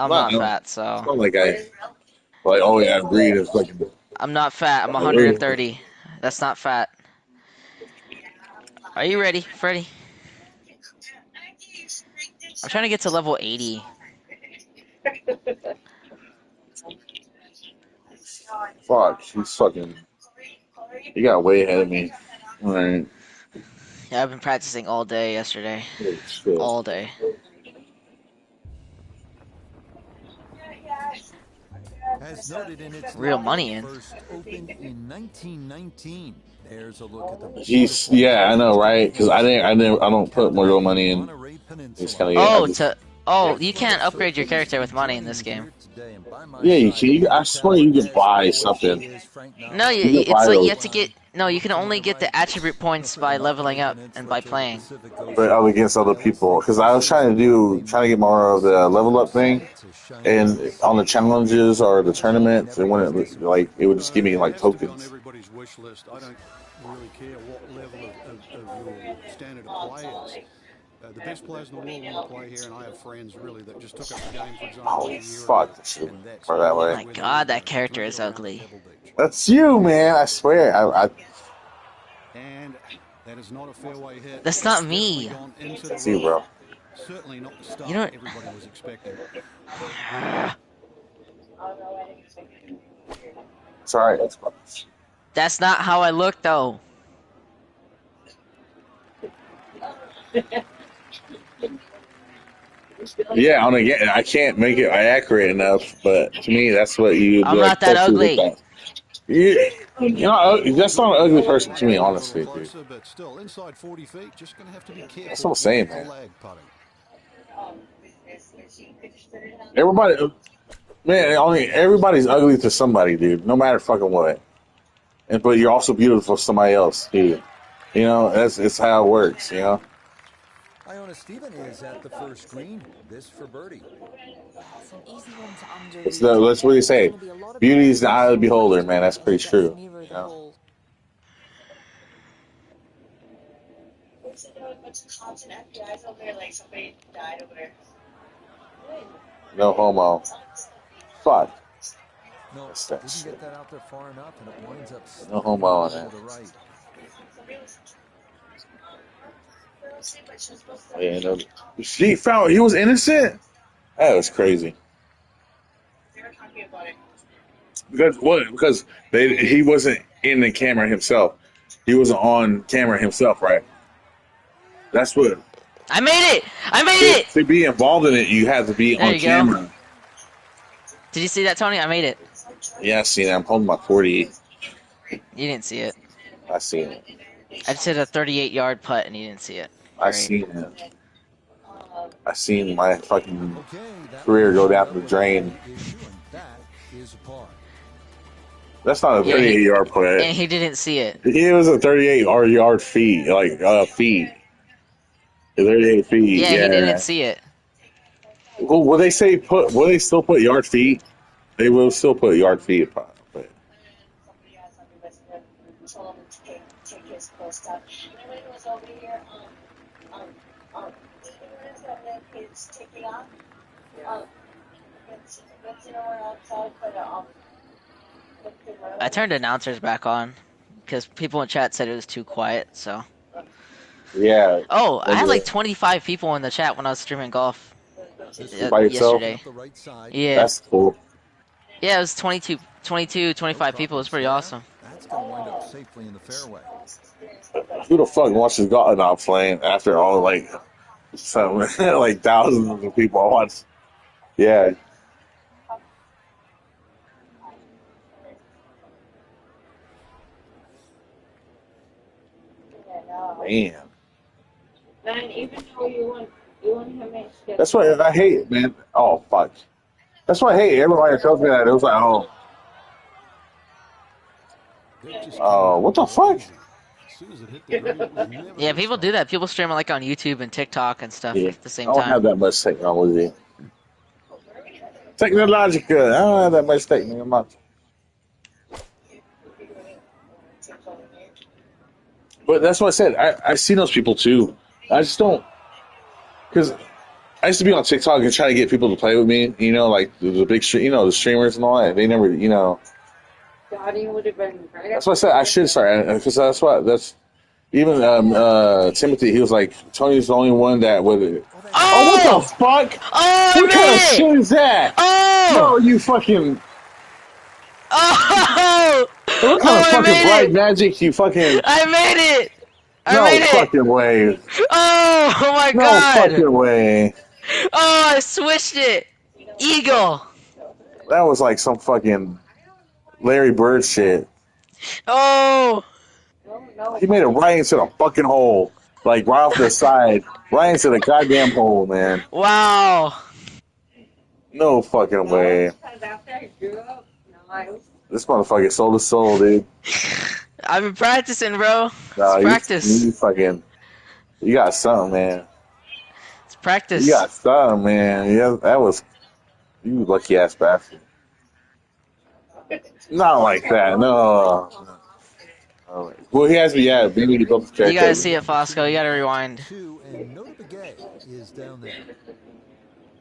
I'm not No, fat, it's so not like oh yeah, breed is like. I'm not fat. I'm 130. That's not fat. Are you ready, Freddy? I'm trying to get to level 80. Fuck, he's fucking. He got way ahead of me. All right. Yeah, I've been practicing all day yesterday. Holy shit. All day. Has noted in its Real life, money in. first opened in 1919. There's a look at the beautiful Yeah, I know, right? Because I don't put more real captivating money in. Monterey It's Peninsula. kind of, I Oh, just, you can't upgrade your Pleased character to with be money in joining this you game. here today, and by my yeah, you side, can. I leading swear talent you can as buy always, something. is Frank No, Nallen. You can it's buy like you those. have to get. No, you can Look to my only get the right attribute points for the by leveling Monterey up and Peninsula by to the playing. Pacific But Ocean. against other Well, people, Frank, because you I was certainly made a trying to mark get for more of the yourself level and up thing, decided to shine your and light. on the challenges or the tournaments, Never and was like it disappointed. would just give me It like has to be on tokens. everybody's wish list. I don't really care what level of your standard of play is. The best players in the world want to play here, and I have friends really that just took up the game, for example, like Holy a year ago, fuck, this shit and that's far that always way. My where they want God, to go. that character Drink it is around at ugly. Pebble Beach. That's you, man. I swear. And that is not a fairway hit. That's not Definitely me. gone into the That's you, rough. bro. Certainly not the You start don't. everybody was expecting. It's all right. It's fine. That's not how I look, though. Yeah, on again, I can't make it accurate enough, but to me, that's what you I'm like not that supposed to look ugly. at. That's not an ugly person to me, Getting a little honestly, dude. closer, but still inside 40 feet. Just going to have to be That's what careful I'm saying, with the man. lag putting. Everybody, man, everybody's ugly to somebody, dude. No matter fucking what. And but you're also beautiful to somebody else, dude. You know, it's how it works. You know, Iona Stephen is at the first green. This for birdie. It's an easy one to that's what they There's say. going to be a lot of Beauty is the eye of barriers, the so the beholder, better to man. That's play as pretty it gets true. nearer You the know, hole. no homo. Fuck. No, That's that didn't shit. get that out there far enough, and it winds up No sticking homo in the on hole that. to the right. Yeah, no. She found he was innocent. That was crazy. Because what? Because he wasn't in the camera himself. He wasn't on camera himself, right? That's what. I made it! I made it! To be involved in it, you have to be There on you go. camera. Did you see that, Tony? I made it. Yeah, I seen it. I'm holding my 40. You didn't see it. I seen it. I just hit a 38-yard putt and you didn't see it. I Great. seen it. I seen my fucking Okay, that one career go lined down up the without drain. any issue, and that is a par. That's not a Yeah, 38-yard play. and he didn't see it. It was a 38-yard feet, like feet. 38 feet. Yeah, he didn't Yeah. see it. Well, will they say put? Will they still put yard feet? They will still put yard feet. But I turned announcers back on because people in chat said it was too quiet. So. yeah, Oh, I had like 25 people in the chat when I was streaming golf This you one by yourself. picking yesterday. up the right side. Yeah. That's cool. Yeah, it was 22, No 25 people. It was problems pretty there. awesome. That's going to wind up safely in the fairway. Who the fuck watches golf not playing after all like some like thousands of people watch? Yeah, man. That's what I hate, man. Oh fuck. That's why I hate everybody tells me that. It was like, That just came what the fuck? crazy. As soon as it hit the green, it was never Yeah, going to people do stop. that. People stream it like on YouTube and TikTok and stuff Yeah, at the I same don't have time. that much technology. Technological. I don't have that much technology. But that's what I said. I see those people too. I just don't, because I used to be on TikTok and try to get people to play with me. You know, like the big, the streamers and all that. They never, That's what I said. I should start because that's even Timothy. He was like, Tony's the only one that would. Oh, what the Oh! fuck? Oh, I What kind of made it! shit is that? Oh! Bro, you fucking. Oh! What kind Oh, of I fucking made bright it! magic you fucking. I made it! I No made it! fucking way. Oh! Oh my No god! fucking way. Oh, I switched it! Eagle! That was like some fucking Larry Bird shit. Oh! He made it right into the fucking hole. Like right off the side. Right into the goddamn hole, man. Wow! No fucking way. This motherfucker sold his soul, dude. I've been practicing, bro. It's Nah, practice. you got something, man. It's You practice. got something, man. Yeah, you lucky ass bastard. Not like that, no. Well, he has me, yeah. Maybe he built the You gotta character. see it, Fosco. You gotta rewind. 2, and Nota Begay is down there.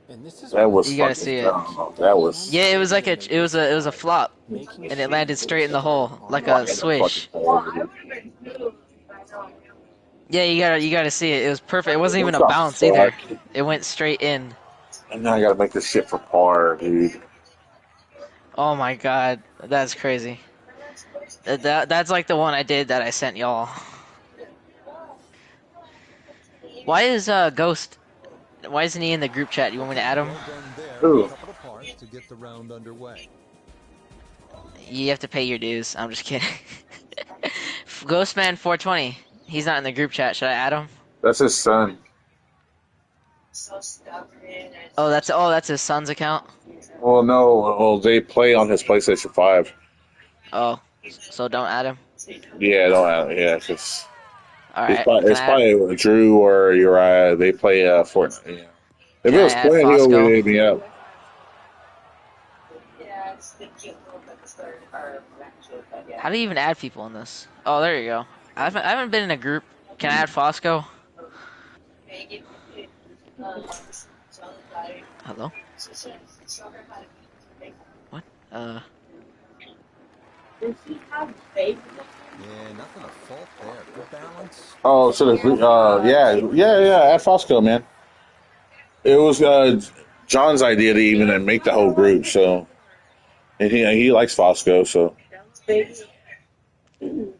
And this is That one of was You the gotta fucking see it. dumb. That was Yeah, it was like it was a flop, making and it sure landed straight in the hole like a right in the fucking swish. hole, dude. Yeah, you gotta see it. It was perfect. It wasn't What even a the bounce either. fuck? It went straight in. And now I gotta make this shit for par, dude. Oh my god, that's crazy. That's like the one I did that I sent y'all. Why is Ghost? Why isn't he in the group chat? You want me to add him? Well done there. A Ooh. couple of parts to get the round underway. You have to pay your dues. I'm just kidding. Ghostman 420. He's not in the group chat. Should I add him? That's his son. Oh, that's his son's account. Well, no. Well, they play on his PlayStation 5. Oh, so don't add him. Yeah, don't have, yeah, it's All right. Can it's I add? probably Drew or Uriah. They play Fortnite. Yeah. If Can it I was add playing, he would Fosco? hit me up. How do you even add people in this? Oh, there you go. I haven't been in a group. Can I add Fosco? Hello? What? Yeah, nothing to fault there. Good balance. Oh, so yeah. At Fosco, man. It was John's idea to even make the whole group. So, and he likes Fosco. So, do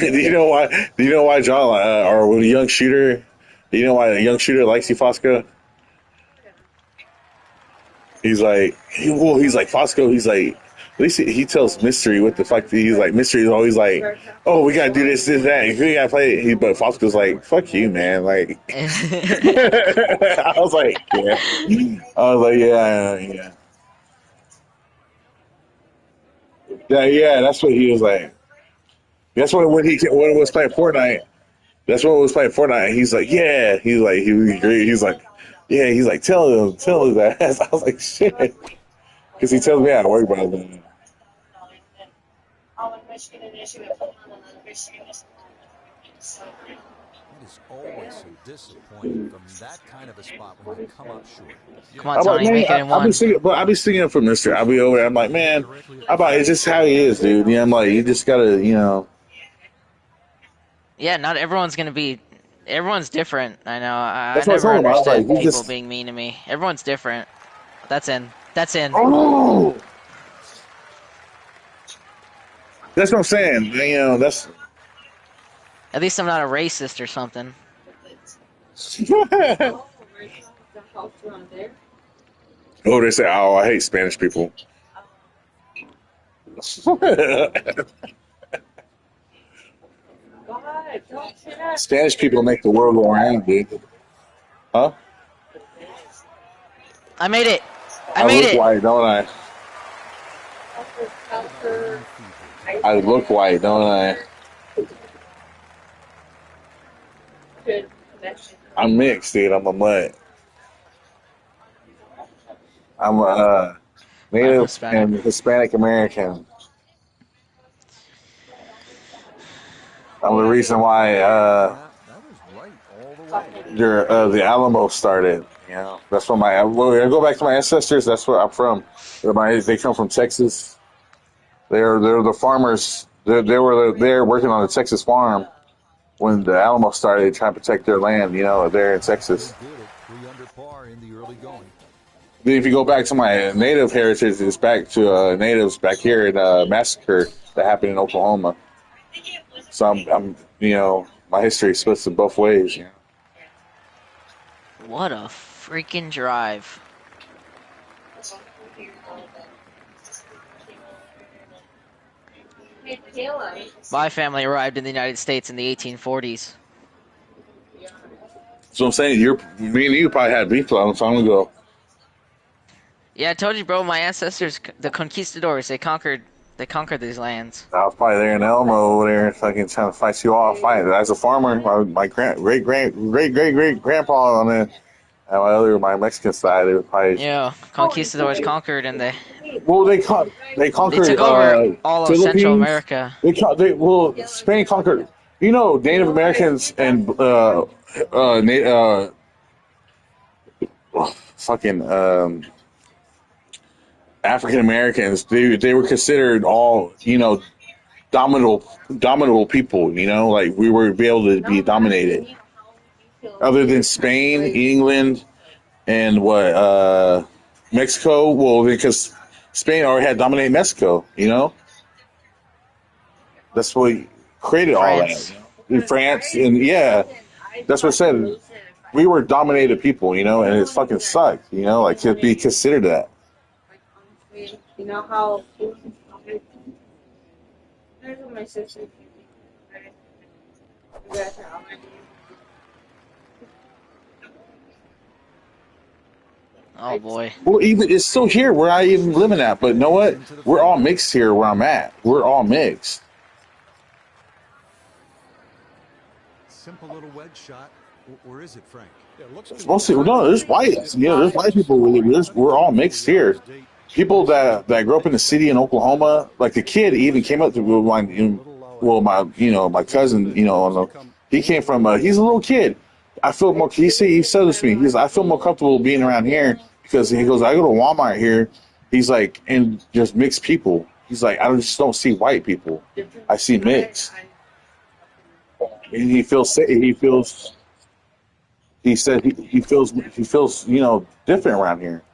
you know why? Do you know why John or a young shooter? Do you know why a young shooter likes you, Fosco? He's like Fosco. He's like, at least he tells Mystery what the fuck. He's like, Mystery is always like, oh, we gotta do this, that. We gotta play. But Fosco's like, fuck you, man. Like, I was like, yeah. I was like, yeah. That's what he was like. That's when when he was playing Fortnite. That's when he was playing Fortnite. He's like, yeah. He was great. He's like, yeah. He's like, tell him that. I was like, shit, because he tells me how to work about it. It is always so disappointing from that kind of a spot when you come up short. Come on, I'm like, Tony, man, make it in I'll be one. singing, but I'll be singing for Mister. I'll be over there. I'm like, man, it's just how he is, dude. Yeah, I'm like, you just gotta, Yeah, not everyone's gonna be. Everyone's different. I know. I That's what I never told him. I was like, understood you people just, being mean to me. Everyone's different. That's in. That's in. oh, that's what I'm saying. That's. At least I'm not a racist or something. Oh, they say, oh, I hate Spanish people. Spanish people make the world go round, dude. Huh? I made it. I I made look it. white, don't I? I look white, don't I? I'm mixed, dude. I'm a mutt. I'm a Native Hispanic. and Hispanic American. I'm the reason why That was right all the way. the Alamo started. You know, that's where when I go back to my ancestors. That's where I'm from. They come from Texas. They're the farmers. They were there working on a Texas farm when the Alamo started trying to protect their land. You know, there in They Texas. did it 3 under par in the early going. Then if you go back to my native heritage, it's back to natives back here in massacre that happened in Oklahoma. So my history splits in both ways. You know? What a freaking drive. My family arrived in the United States in the 1840s. So I'm saying me and you probably had beef a long time ago. Yeah, I told you, bro. My ancestors, the conquistadors, they conquered these lands. I was probably there in Elmo over there, fucking trying to fight you off. Fight as a farmer, my great grandpa on it, and my Mexican side, they were probably. Yeah, conquistadors conquered, and they Well, they they conquered took over all of Central Philippines. America. Spain conquered. You know, Native Americans and fucking African Americans. They were considered all dominable people. You know, like we were be able to be dominated. Other than Spain, England, and Mexico. Well, because Spain already had dominated Mexico. You know, that's what created all that. France. In France, and yeah, that's what I said. We were dominated people, you know, and it fucking sucked, you know, like to be considered that. Oh boy. Well, even it's still here where I even living at, but you know what? We're all mixed here where I'm at. We're all mixed. Simple little wedge shot. Or is it, Frank? Yeah, it looks It's mostly no, there's whites. convincing. There's white people. We're all mixed here. People that grew up in the city in Oklahoma, like the kid even came up to my cousin, he came from he's a little kid. I feel more. He said this to me. He's I feel more comfortable being around here because he goes. I go to Walmart here. He's like, and just mixed people. He's like, I just don't see white people. I see mixed. And he feels sa- he feels. He said he feels different around here.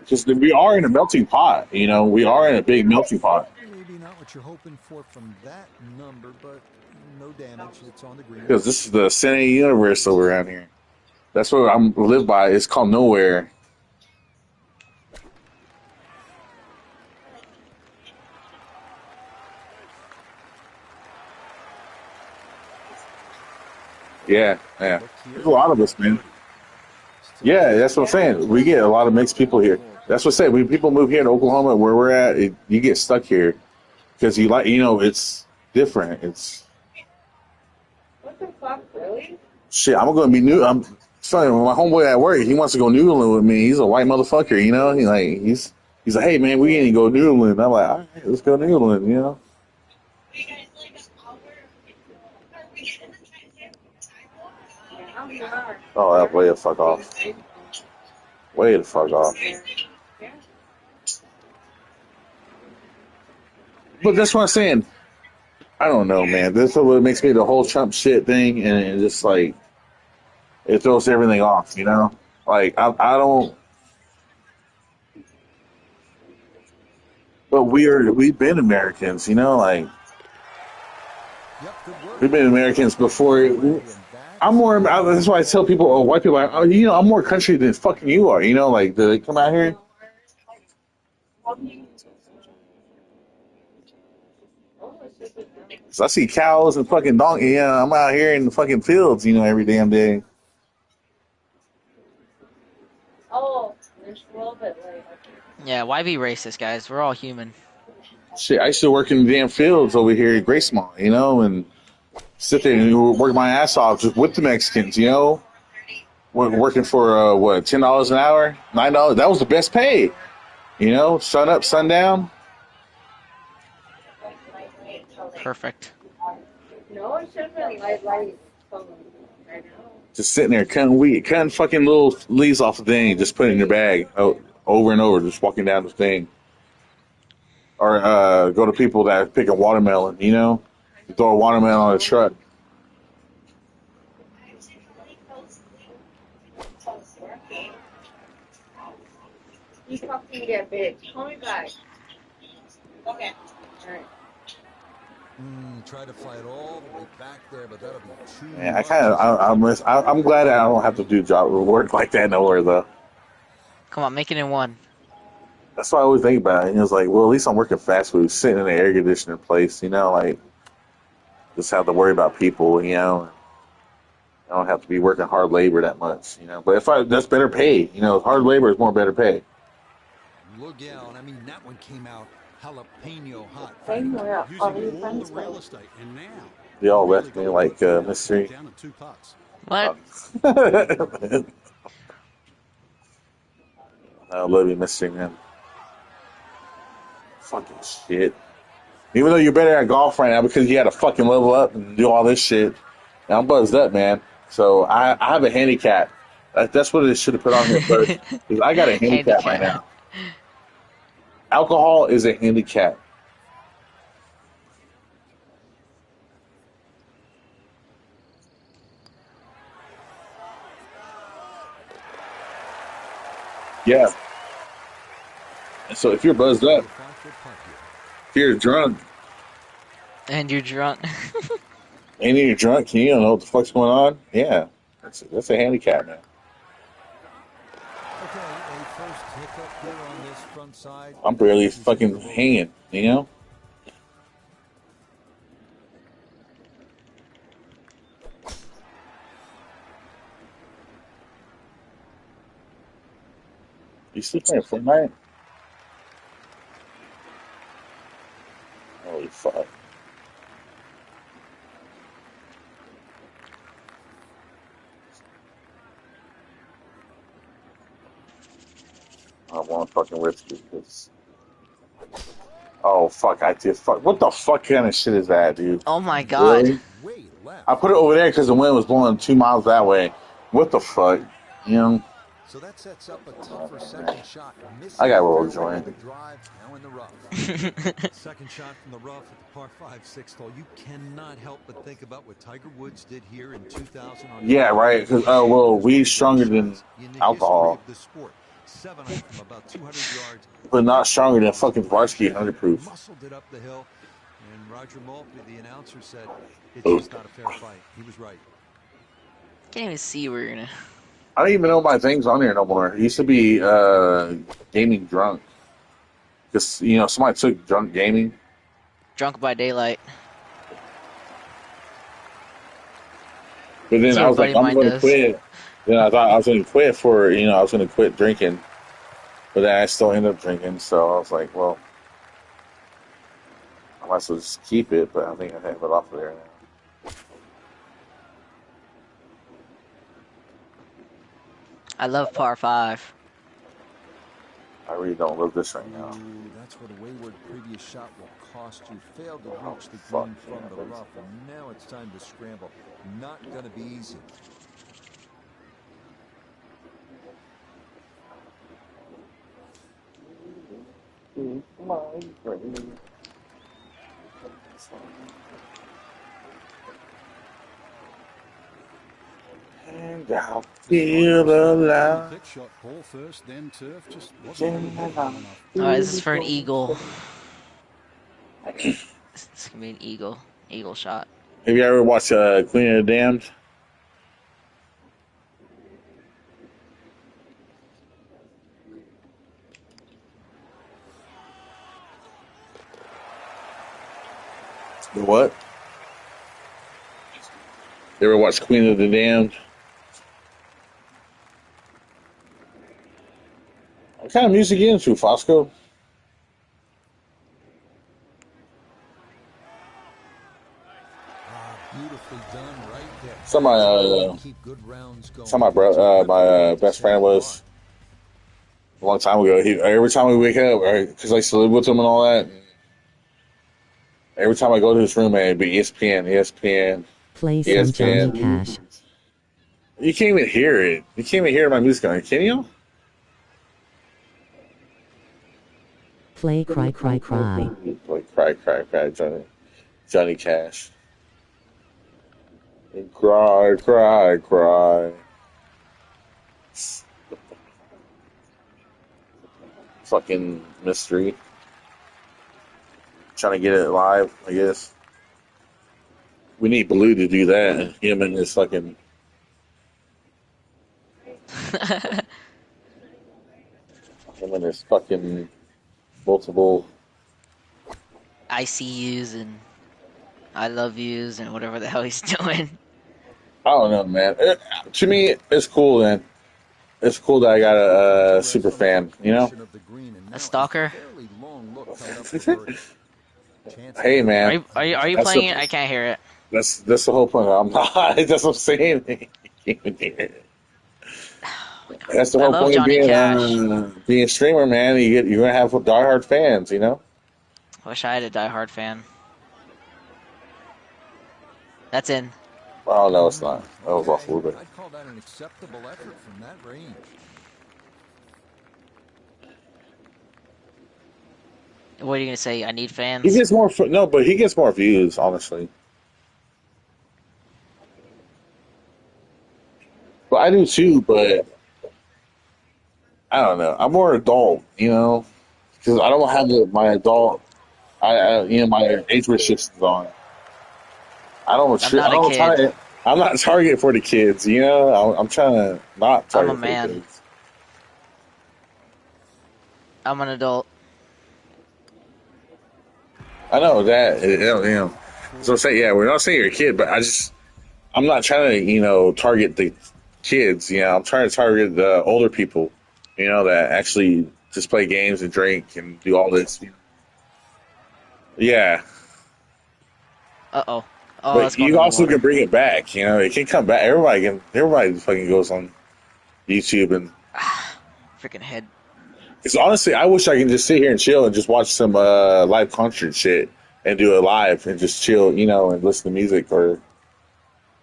Because we are in a melting pot. You know, we are in a big melting pot. Maybe not what you're hoping for from that number, but no damage. It's on the green. Because this is the center of the universe over around here. That's what I'm live by. It's called nowhere. Yeah. There's a lot of us, man. Yeah, that's what I'm saying. We get a lot of mixed people here. That's what I'm saying. When people move here to Oklahoma, where we're at, you get stuck here because it's different. It's shit. I'm gonna be new. I'm sorry, my homeboy at work. He wants to go noodling with me. He's a white motherfucker, you know. He's like, hey man, we ain't go noodling. I'm like, all right, let's go noodling, you know. Oh, that way the fuck off. Way the fuck off. But that's what I'm saying. I don't know, man. This is what makes me the whole Trump shit thing, and it just like it throws everything off, you know. Like I don't. But we've been Americans, you know. Like we've been Americans before. I'm more. That's why I tell people, oh, white people, I'm more country than fucking you are, you know. Like do they come out here? So I see cows and fucking donkey. Yeah, I'm out here in the fucking fields, every damn day. Yeah, why be racist, guys? We're all human. Shit, I used to work in the damn fields over here at Gracemont, and sit there and work my ass off just with the Mexicans, working for $10 an hour, $9. That was the best pay, sun up, sundown. Perfect. Just sitting there cutting fucking little leaves off the thing, just put it in your bag over and over, just walking down the thing. Or go to people that pick a watermelon, you know? You throw a watermelon on a truck. You fucking get bitch. Call me back. Okay. All right. Try to fly it all the way back there, but that'll be too Man, much. I'm glad I don't have to do job work like that nowhere though. Come on, make it in one. That's what I always think about it. And it's like, well, at least I'm working fast food, sitting in an air conditioner place, you know, like just have to worry about people, you know. I don't have to be working hard labor that much, you know. But that's better pay, you know. Hard labor is more better pay. Look out! I mean, that one came out jalapeno hot. Same way. Are Using you all the friends real with? estate, and now They you all really left got me to like work for it. mystery. Down to 2 putts. What? I love you, mystery man. Fucking shit. Even though you're better at golf right now because you had to fucking level up and do all this shit. And I'm buzzed up, man. So I have a handicap. That's what it should have put on here first. Because I got a handicap right Handicap. now. Alcohol is a handicap. Yeah. And so if you're buzzed up, if you're drunk, And you're drunk. and you're drunk and you don't know what the fuck's going on, yeah. That's a handicap, man. Okay, a first hiccup here on this front side. I'm barely fucking hanging, you know? You still playing Fortnite? Holy fuck. I want fucking whiskey. Oh, fuck. I did fuck. What the fuck kind of shit is that, dude? Oh my god. Really? Way left. I put it over there because the wind was blowing 2 miles that way. What the fuck? You know? So that sets up a tougher second shot. I got roll Missing joint. the drive, now in the rough. Second shot from the rough at the par 5 6th hole. You cannot help but think about what Tiger Woods did here in 2000. Yeah, right. Because well, weed's stronger than alcohol, The sport. 7 from about 200 yards. but not stronger than fucking varsity 100 proof. Muscled it up the hill. And Roger Maltby, the announcer, said it's just not a fair fight. He was right. Can't even see where you're gonna. I don't even know my things on here no more. It used to be gaming drunk. Because, you know, somebody took drunk gaming. Drunk by daylight. But then See I what was like, buddy I'm mine going to does. quit. Then I thought I was going to quit for, you know, I was going to quit drinking. But then I still ended up drinking. So I was like, well, I might as well just keep it. But I think I have it off of there now. I love par 5. I really don't love this right now. Ooh, that's what a wayward previous shot will cost you. Failed to reach the fuck, green from yeah, the rough, and now it's time to scramble. Not going to be easy. And I'll feel alive. Thick shot, ball first, then turf. Just wasn't really enough. Alright, this is for an eagle. It's gonna be an eagle. Eagle shot. Have you ever watched Queen of the Damned? The what? You ever watch Queen of the Damned? What kind of music you into, Fosco? Beautifully done right there. Somebody, Keep good rounds going. my best friend was a long time ago. Every time we wake up, because I used to live with him and all that, every time I go to his room, man, it'd be ESPN, ESPN, Play some Johnny Cash. You can't even hear it. You can't even hear my music on it, can you? Play cry cry cry. Like cry, Johnny Cash. And cry. Fucking mystery. Trying to get it live, I guess. We need Blue to do that. Him and his fucking. Him and his fucking multiple. I see yous and I love yous and whatever the hell he's doing. I don't know, man. To me, it's cool, man. It's cool that I got a super fan, you know? A stalker? Hey, man. Are you That's playing the, it? I can't hear it. that's the whole point. I'm not. That's what I'm saying. You can't even hear it. That's the I whole love point of Johnny Cash. being a streamer, man. You're gonna have diehard fans, you know. Wish I had a diehard fan. That's in. Oh no, it's not. That was off a little bit. I'd call that an acceptable effort from that range. What are you gonna say? I need He fans. gets more. No, but he gets more views, honestly. But I do too. But I don't know. I'm more adult, you know, because I don't have my adult. My age restrictions on. I'm not I a don't kid. try. I'm not target for the kids, you know. I'm trying to not I'm a target for the man. kids. I'm an adult. I know that, So say, yeah, we're not saying you're a kid, but I'm not trying to, target the kids. You know, I'm trying to target the older people, that actually just play games and drink and do all this. Yeah, Uh-oh. Oh, but that's going you in the also can water. bring it back. You know, it can come back. Everybody fucking goes on YouTube and. Freaking head. Because honestly, I wish I can just sit here and chill and just watch some live concert shit and do it live and just chill, and listen to music or,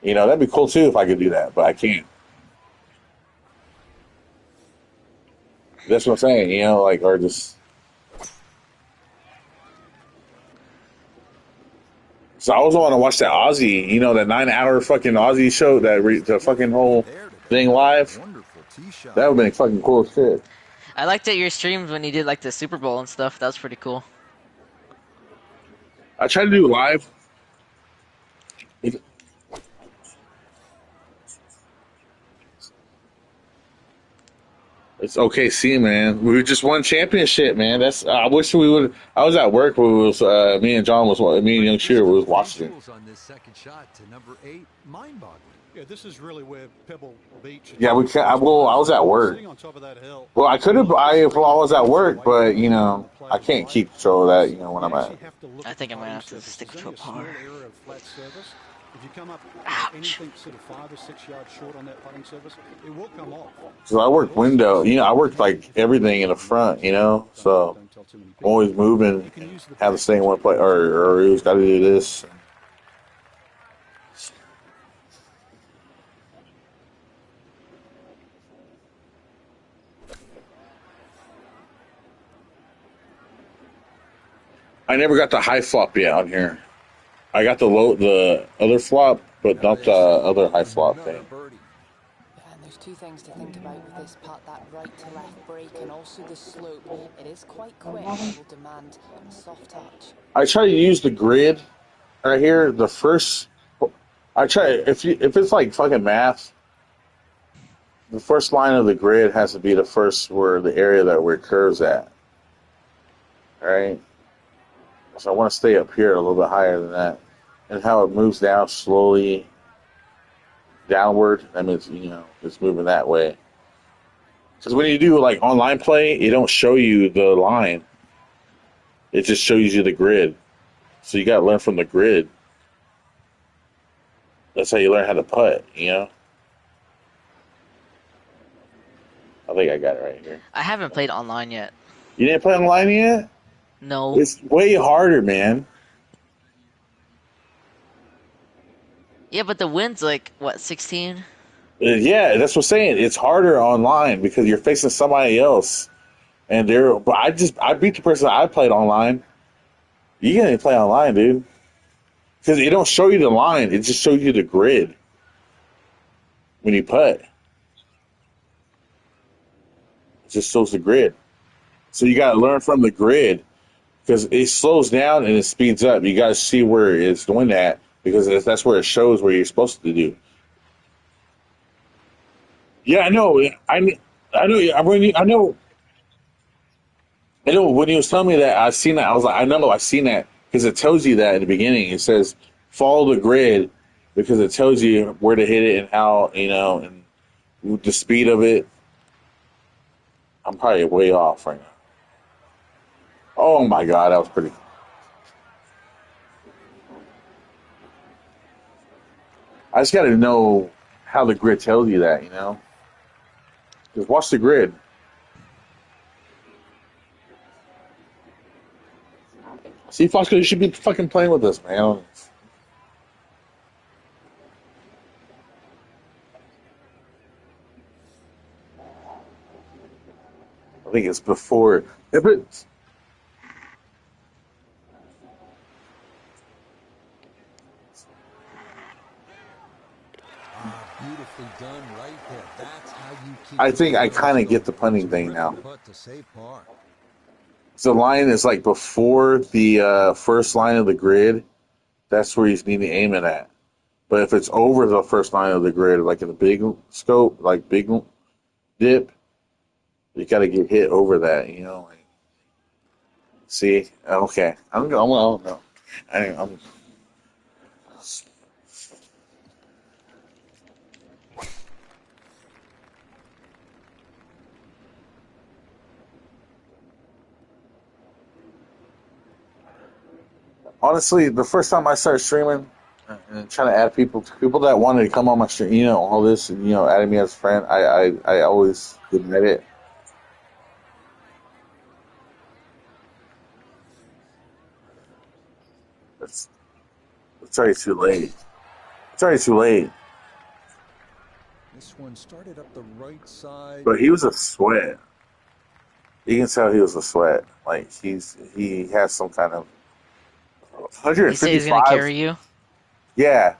that'd be cool too if I could do that, but I can't. That's what I'm saying, or just. So I was want to watch that Aussie, that 9 hour fucking Aussie show, the fucking whole thing live. Wonderful tee shot. That would have been fucking cool as shit. I liked it your streams when you did like the Super Bowl and stuff. That was pretty cool. I tried to do live. It's OKC, man. We just won championship, man. I wish we would. I was at work. Me and John was. Me and Young Shearer was watching it. On this second shot to number 8, mind-boggling. Yeah, this is really where Pebble Beach. Yeah, we can't. Well, I was at work. Sitting on top of that hill. Well, I could have. If I was at work, but I can't keep control of that. When I'm at. I think I'm gonna have to stick to a par. If you come up anything sort of 5 or 6 yards short on that putting surface, it will come off. So I work window. I work like everything in the front. So I'm always moving. Have to stay in one place, or who's got to do this. I never got the high flop yet on here. I got the other flop, but not the other high flop thing. Yeah, and there's two things to think about with this putt, that right to left break and also the slope. It is quite quick and will demand a soft touch. I try to use the grid right here. The first, I try if it's like fucking math. The first line of the grid has to be the first where the area where it curves at. All right. So I want to stay up here a little bit higher than that, and how it moves down slowly downward. That means it's moving that way. Because when you do like online play, it don't show you the line. It just shows you the grid. So you got to learn from the grid. That's how you learn how to putt. I think I got it right here. I haven't played online yet. You didn't play online yet? No. It's way harder, man. Yeah, but the wind's like what, 16? Yeah, that's what I'm saying. It's harder online because you're facing somebody else, and they're. But I beat the person I played online. You can't even play online, dude, because it don't show you the line. It just shows you the grid when you putt. It just shows the grid. So you got to learn from the grid because it slows down and it speeds up. You got to see where it's doing that because that's where it shows where you're supposed to do. Yeah, I know. I know. I know. I know when he was telling me that, I seen that. I was like, I know, I seen that because it tells you that in the beginning. It says follow the grid because it tells you where to hit it and how and the speed of it. I'm probably way off right now. Oh my god, that was pretty. I just got to know how the grid tells you that. Just watch the grid. See, Fosco, you should be fucking playing with us, man. I think it's before. If it's Beautifully done right there. That's how you keep I the think I ball in the kind of get scope. the punting thing Terrific now. putt to save par. So the line is like before the first line of the grid. That's where you need to aim it at. But if it's over the first line of the grid, like in a big scope, like big dip, you got to get hit over that. Like, see, okay, I'm going. Well, no, I'm. Honestly, the first time I started streaming and trying to add people that wanted to come on my stream, all this, and adding me as a friend, I always admit it. It's it's already too late. It's already too late. This one started up the right side. But he was a sweat. You can tell he was a sweat. Like he has some kind of He said he's gonna 155. carry you. Yeah,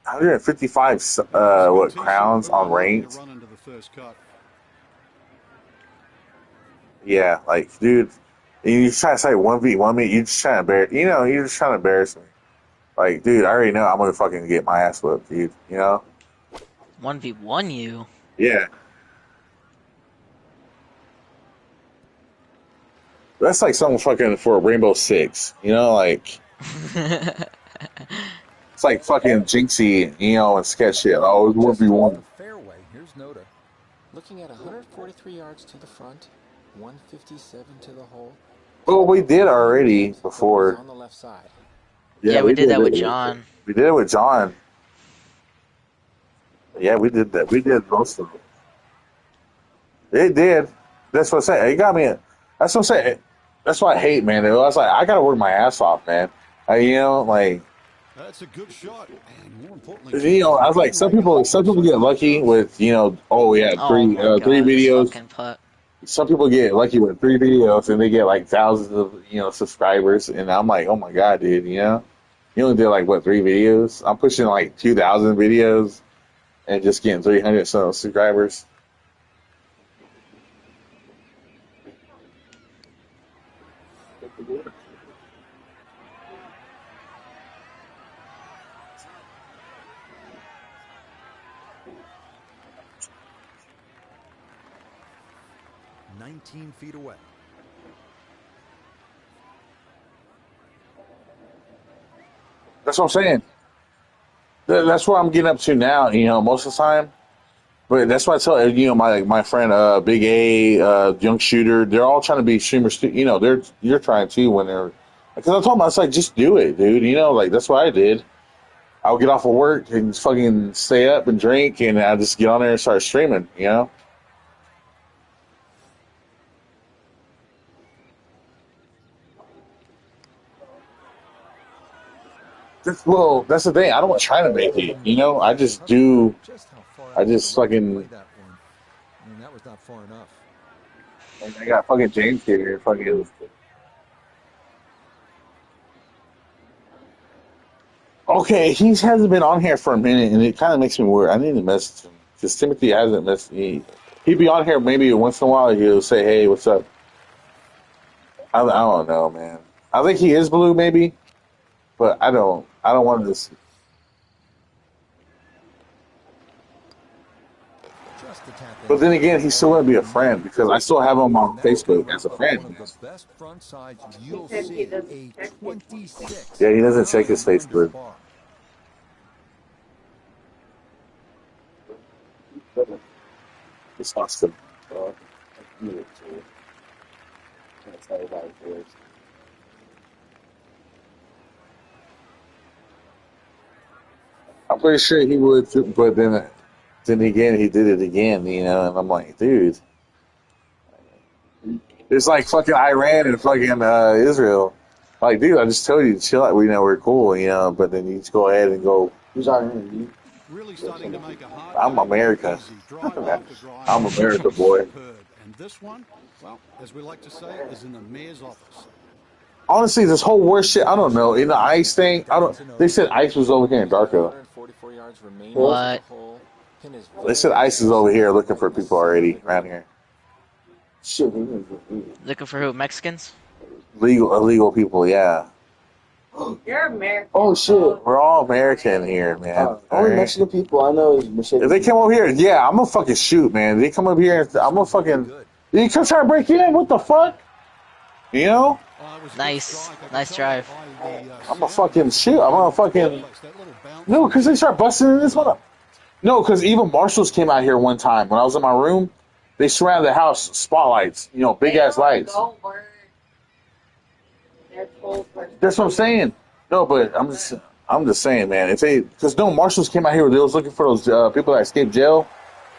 155. It's a good What tee shot, crowns but on unlucky to ranked? run into the first cut. Yeah, like dude, you try to say 1v1 me. You just trying to embarrass. You're just trying to embarrass me. Like, dude, I already know I'm gonna fucking get my ass whipped, dude. 1v1 you. Yeah, that's like something fucking for a Rainbow Six. Like it's like fucking Jinxie, and sketch shit. Oh, it's one Just v off the one. fairway. Here's Noda. Looking at 143 yards to the front, 157 to the hole. Oh, we did Medium already depth, hole is before. on the left side. Yeah, Yeah, we we did did that with it. John. We did it with John. Yeah, we did that. We did most of it. It did. That's what I say. It got me. That's what I'm saying. That's what I hate, man. I was like, I gotta work my ass off, man. Like, That's a good shot, and more importantly, I was keeping like, it in right. some people Such get a good lucky shot. with, oh yeah, Oh my three god, this videos. fucking putt. Some people get lucky with 3 videos and they get like thousands of, subscribers. And I'm like, oh my god, dude, you only did like what 3 videos? I'm pushing like 2,000 videos and just getting 300 subscribers. it. 19 feet away. That's what I'm saying. That's what I'm getting up to now. Most of the time. But that's why I tell my friend Big A, Young Shooter, they're all trying to be streamers too. You're trying to when they're because I told them I was like, just do it, dude. Like that's what I did. I would get off of work and just fucking stay up and drink, and I just get on there and start streaming. That's the thing. I don't try to make it. I just do Just how far I just fucking. Play that one. I mean, that was not far enough. I got fucking James here. Fucking. Okay, he hasn't been on here for a minute, and it kind of makes me worried. I need to message him because Timothy hasn't messaged me. He'd be on here maybe once in a while. He'll say, "Hey, what's up?" I don't know, man. I think he is blue, maybe, but I don't. I don't want this. Just a tap But in. then again, he still wouldn't be a friend because I still have him on That was Facebook covered as a up friend. one of the best front sides you'll He said he see. doesn't A check it. 26. Yeah, he doesn't check his 9 under Facebook. par. It's awesome. I'm pretty sure he would, but then again, he did it again, you know. And I'm like, dude, it's like fucking Iran and fucking Israel. Like, dude, I just told you to chill out. We know we're cool, you know. But then you just go ahead and go. Who's Iran? Really starting to make a hard I'm game look America. easy. Drive after drive. I'm America, boy. Superb. And this one, well, as we like to say, is in the mayor's office. Honestly, this whole war shit, I don't know. In the ice thing, I don't. They said ice was over here in Darko. 144 yards remaining What? to the hole. Pin is They said ice is over here looking for people already around here. Looking for who? Mexicans? Illegal people, yeah. You're American. Oh shit! We're all American here, man. Only Alright? Mexican people I know is Mercedes. If they come over here, yeah, I'm gonna fucking shoot, man. They come over here, I'm gonna fucking. You come try to break in? What the fuck? You know? Nice. Nice drive. I'm gonna fucking shoot. I'm gonna fucking. No, because they start busting in this one. No, because even marshals came out here one time when I was in my room. They surrounded the house, spotlights, you know, big ass lights. Don't worry. They're told for That's what I'm saying. No, but I'm just saying, man. If they, because no marshals came out here, they was looking for those people that escaped jail.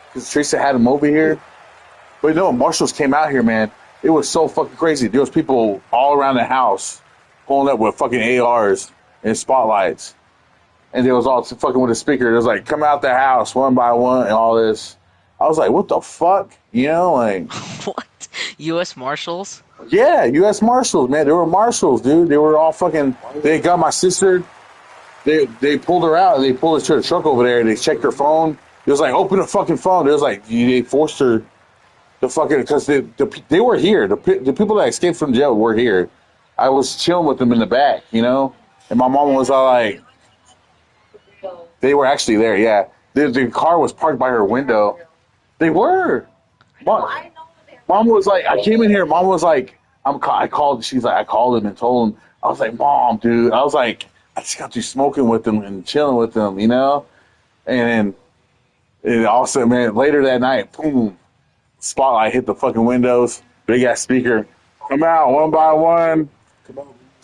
Because Teresa had them over here. But no, marshals came out here, man. It was so fucking crazy. There was people all around the house pulling up with fucking ARs and spotlights, and they was all fucking with a speaker. It was like, "Come out the house one by one," and all this. I was like, "What the fuck?" You know, like. What? U.S. Marshals? Yeah, U.S. Marshals, man. They were marshals, dude. They were all fucking. They got my sister. They pulled her out and they pulled her to the truck over there. They checked her phone. It was like, open the fucking phone. It was like they forced her to fucking because they were here. The people that escaped from jail were here. I was chilling with them in the back, you know. And my mom was all like, they were actually there. Yeah, the car was parked by her window. They were. Mom was like, I came in here. Mom was like, I called. She's like, I called him and told him. I was like, Mom, dude. I was like, I just got you smoking with them and chilling with them, you know. And also, man, later that night, boom, spotlight hit the fucking windows. Big ass speaker, come out one by one.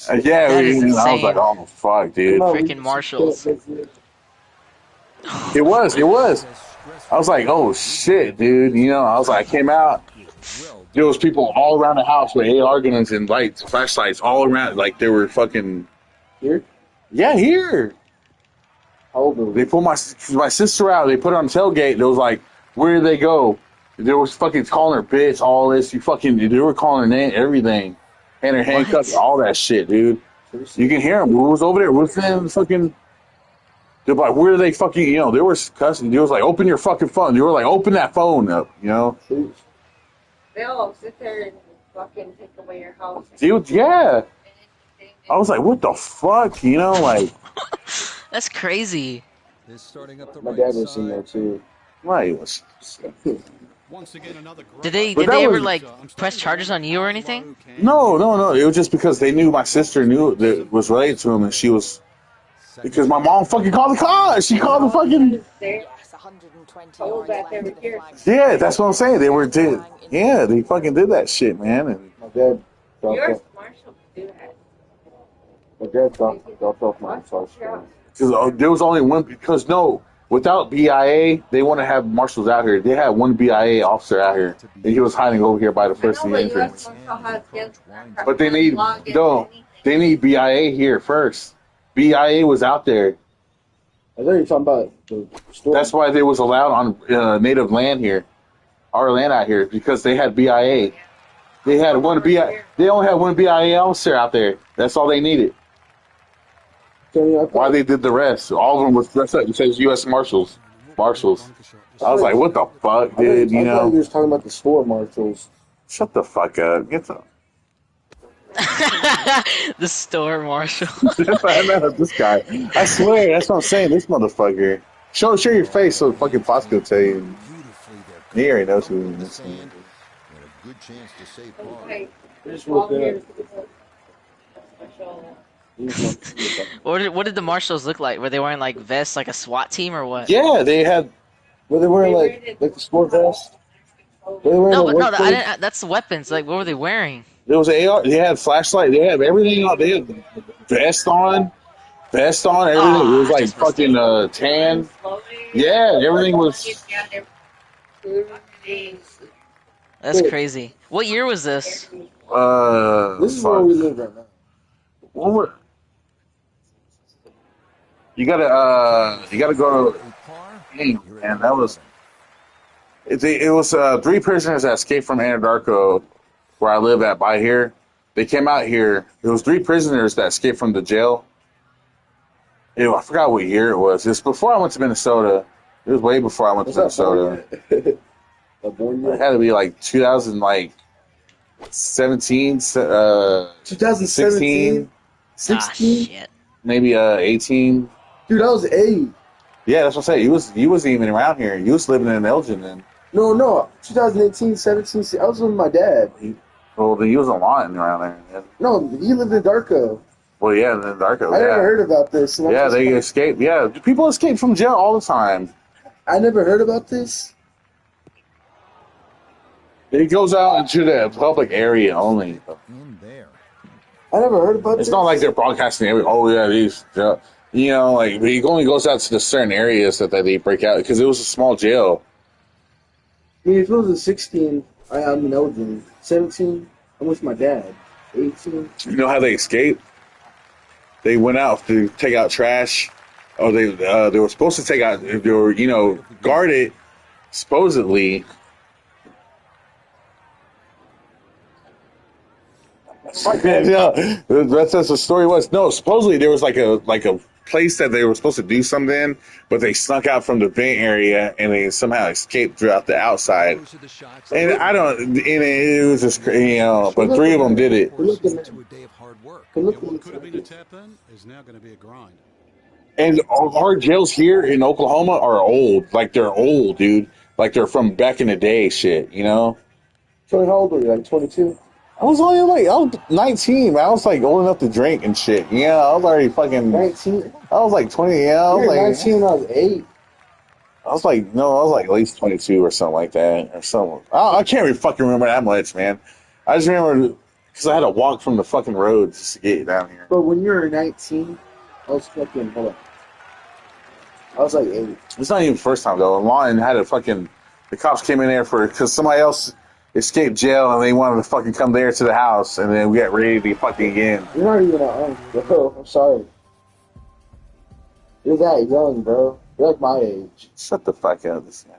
Yeah, That is I was insane. like, oh fuck, dude. Freaking marshals. It was. I was like, oh shit, dude. You know, I was like, I came out. There was people all around the house with AR guns and lights, flashlights all around. Like they were fucking Here? Yeah, here. How old are They pulled my sister out. They put her on tailgate. It was like, where did they go? They was fucking calling her bitch, all this. They were calling her name, everything. And her handcuffs, all that shit, dude. You can hear them. Who was over there? What's in fucking... They're like, where are they fucking... You know, they were cussing. They was like, open your fucking phone. They were like, open that phone up, you know? they'll sit there and fucking take away your house. Dude, yeah. I was like, what the fuck? You know, like... That's crazy. Is starting up the My right dad was side. in there too. Right. Once again, another great Did they But that ever was- like press charges on you or anything? No. It was just because they knew my sister knew that was related to him, and she was... Because my mom fucking called the cops. She called the fucking... They Yes, 120 told yards that they left were to the here. flag. Yeah, that's what I'm saying. They fucking did that shit, man. And My dad dropped Yours, off. Marshall, do that. My dad dropped off my massage. because there was only one. Because no, without BIA, they want to have marshals out here. They had one BIA officer out here, and he was hiding over here by the first entrance. But they need They need BIA here first. BIA was out there. I thought you were talking about the store. That's why they was allowed on native land here, our land out here, because they had BIA. They had one BIA. They only had one BIA officer out there. That's all they needed. Why they did the rest? All of them was dressed up. It says U.S. Marshals. Marshals. I was like, what the fuck, dude? You I thought you know? were talking about the store marshals. Shut the fuck up. Get the. The store marshal. I know this guy. I swear, that's what I'm saying. This motherfucker. Show your face so fucking Fox can tell you. He already knows who he is. And a good chance to save par. Okay. Just look at What did the marshals look like? Were they wearing like vests, like a SWAT team, or what? Yeah, they had. Were they wearing like the sport vest? Were they wearing No, the but no, work I clothes? didn't. That's the weapons. Like, what were they wearing? There was an AR. They had flashlight. They had everything on. They had vest on. Vest on. Everything. It was Ah, like just missed it. fucking tan. Yeah, everything was. That's crazy. What year was this? This is where we live right now. What? You gotta go to. Man, that was. It was 3 prisoners that escaped from Anadarko, where I live at by here. They came out here. It was 3 prisoners that escaped from the jail. I forgot what year it was. It's before I went to Minnesota. It was way before I went to Minnesota. It had to be like 2017, 2017? 16? Shit. Maybe 18. Dude, I was 8. Yeah, that's what I'm saying. He wasn't even around here. He was living in Elgin then. No. 2018, 17. I was with my dad. He wasn't lying around there. Yeah. No, he lived in Darko. Well, yeah, in Darko. I never heard about this. Yeah, they escaped. Yeah, people escape from jail all the time. I never heard about this. It goes out into the public area only. In there. I never heard about this. It's not like they're broadcasting every. Oh yeah, these. Like it only goes out to the certain areas that they break out because it was a small jail. I mean, if it was a 16, I'm in Elgin. 17, I'm with my dad. 18. You know how they escaped? They went out to take out trash. Or they were supposed to take out. They were guarded supposedly. Yeah, that's the story was. No, supposedly there was like a place that they were supposed to do something, but they snuck out from the vent area and they somehow escaped throughout the outside. And I don't. And it was just but 3 of them did it. To a day of hard work. And what could have been a tap in is now going to be a grind. And our jails here in Oklahoma are old. Like they're old, dude. Like they're from back in the day, shit. So how old were you? Like 22? I was 19, man. I was like old enough to drink and shit. Yeah, I was already fucking 19. I was like 20. Yeah, I was like 19 when I was 8. I was like at least 22 or something like that or something. I can't even fucking remember that much, man. I just remember because I had to walk from the fucking road just to get down here. But when you were 19, I was fucking. Hold on. I was like 8. It's not even the first time though. Lauren had a fucking. The cops came in there because somebody else escaped jail and they wanted to fucking come there to the house and then we got ready to fucking again. You're not even an bro. I'm sorry. You're that young, bro. You're like my age. Shut the fuck up, this guy.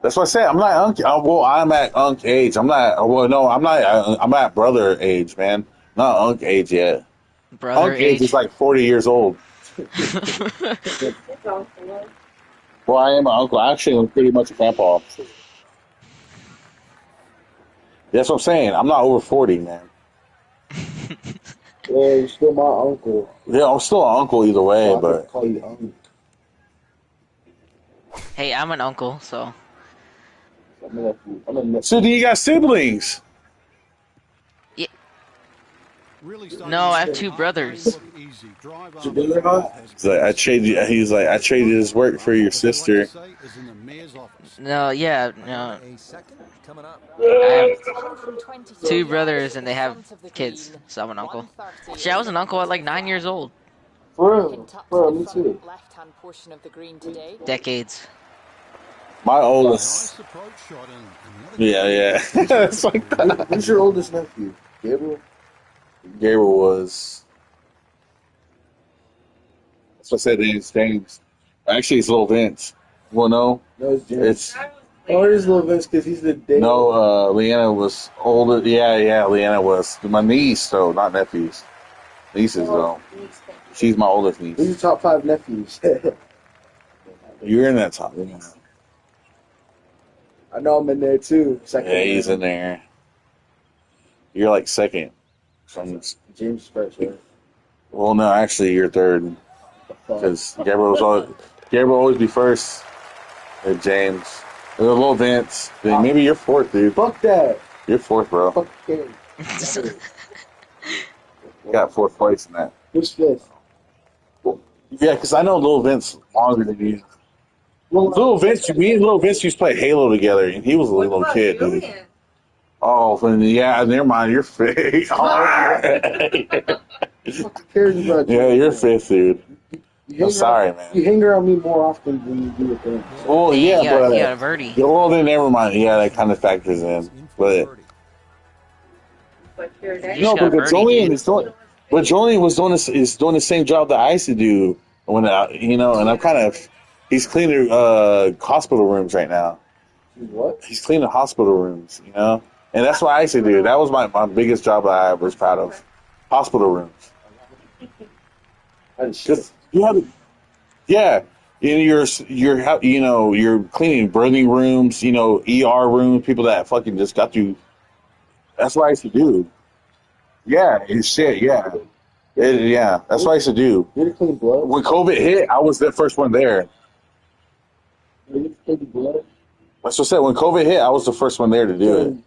That's what I said. I'm not unk. Well, I'm at unk age. I'm not. Well, no, I'm not. I'm at brother age, man. Not unk age yet. Brother unk age is like 40 years old. Well, I am an uncle. Actually, I'm pretty much a grandpa. That's what I'm saying. I'm not over 40, man. Yeah, you're still my uncle. Yeah, I'm still an uncle either way, So I but call you uncle. Hey, I'm an uncle, so. I'm a nephew. So do you got siblings? Yeah. Really No, I have 2 brothers. So they live on? He's like, I traded his work for your sister. No, yeah, no. A second coming up. I have 2 brothers and they have kids, so I'm an uncle. Shit, I was an uncle at like 9 years old. For real? Bro, me too. Left-hand portion of the green today. Decades. My oldest. Yeah. It's like that. Who's your oldest nephew? Gabriel? Gabriel was. That's what I said. His James. Actually, it's Little Vince. Well, no, No, it's James. it's Oh, it is Little Vince because he's the dad. no. Leanna was older. Yeah. Leanna was my niece, though, not nephews. Nieces, though. She's my oldest Who's niece. your top 5 nephews? You're in that top. Yeah, I know I'm in there too. Second. he's in there. You're like second. From, James first, right? well, no, actually, you're third because Gabriel will always be first. And James, and Little Vince. Then maybe you're fourth, dude. Fuck that. You're fourth, bro. Fuck him. You got fourth place in that. Who's fifth? Yeah, because I know Little Vince longer than you. Well, Me and Little Vince used to play Halo together, and he was a little kid, dude. Oh, yeah, never mind. You're fifth. cares about you? Yeah, you're fifth, dude. I'm sorry, You man. hang around me more often than you do with them. Well, Hey, yeah, you got a but birdie. well, then never mind. Yeah, that kind of factors in. But You no, just got a but birdie, Julian was doing this is doing the same job that I used to do when and I'm kind of he's cleaning hospital rooms right now. What? He's cleaning hospital rooms, and that's what I used to do. That was my biggest job that I was proud of, hospital rooms. Because you have, yeah, you're you're cleaning birthing rooms, ER rooms, people that fucking just got through. That's what I used to do. Yeah, it's shit. Yeah, yeah. That's what I used to do. You had to clean blood? When COVID hit, I was the first one there. You had to clean blood? That's what I said. When COVID hit, I was the first one there to do it.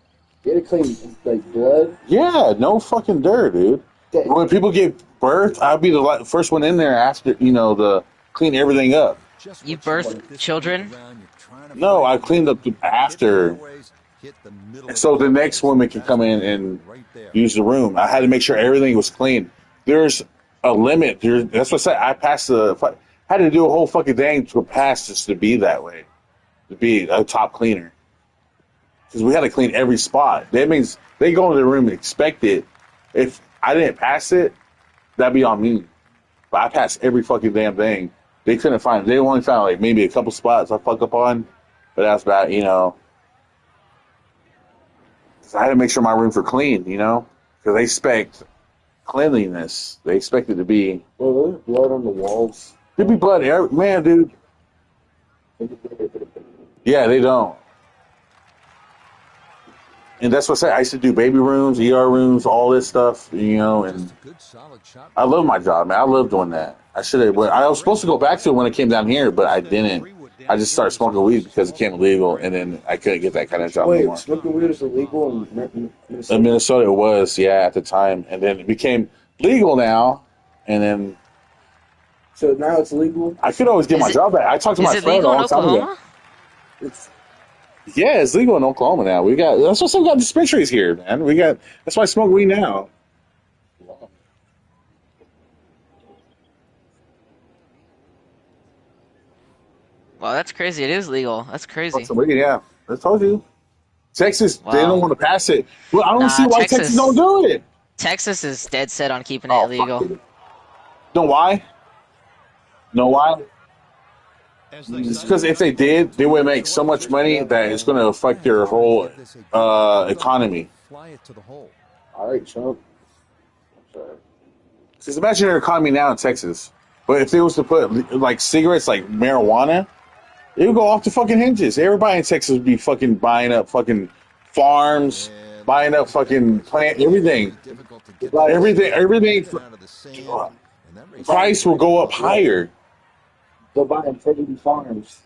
You had to clean, like, blood? Yeah, no fucking dirt, dude. When people give birth, I'd be the first one in there after, to clean everything up. You birth children? No, I cleaned up after. So the next woman can come in and use the room. I had to make sure everything was clean. There's a limit. That's what I said. I passed had to do a whole fucking thing to pass just to be that way, to be a top cleaner. Because we had to clean every spot. That means they go into the room and expect it. If I didn't pass it, that'd be on me. But I passed every fucking damn thing. They only found like maybe a couple spots I fucked up on. But that's about, 'cause I had to make sure my rooms were clean, Because they expect cleanliness. They expect it to be. Well, there's blood on the walls. There'd be blood man, dude. Yeah, they don't. And that's what I said. I used to do baby rooms, ER rooms, all this stuff, and I love my job, man. I love doing that. I should have. I was supposed to go back to it when I came down here, but I didn't. I just started smoking weed because it became illegal, and then I couldn't get that kind of job anymore. Wait, smoking weed is illegal in Minnesota? In Minnesota, it was, yeah, at the time, and then it became legal now, and then. So now it's legal? I could always get my job back. I talked to my friend all the time ago. Yeah, it's legal in Oklahoma now. That's why we got dispensaries here, man. That's why I smoke weed now. Wow, that's crazy. It is legal. That's crazy. Yeah, I told you. Texas, Wow. They don't want to pass it. Well, I don't Nah, see why Texas don't do it. Texas is dead set on keeping it illegal. Know why? It's because if they did, they would make so much money that it's going to affect their whole economy. All right, Trump. Because imagine their economy now in Texas. But if they was to put like cigarettes, like marijuana, it would go off the fucking hinges. Everybody in Texas would be fucking buying up fucking farms, buying up fucking plant, everything. Everything. Price will go up higher. They'll buy integrity farms.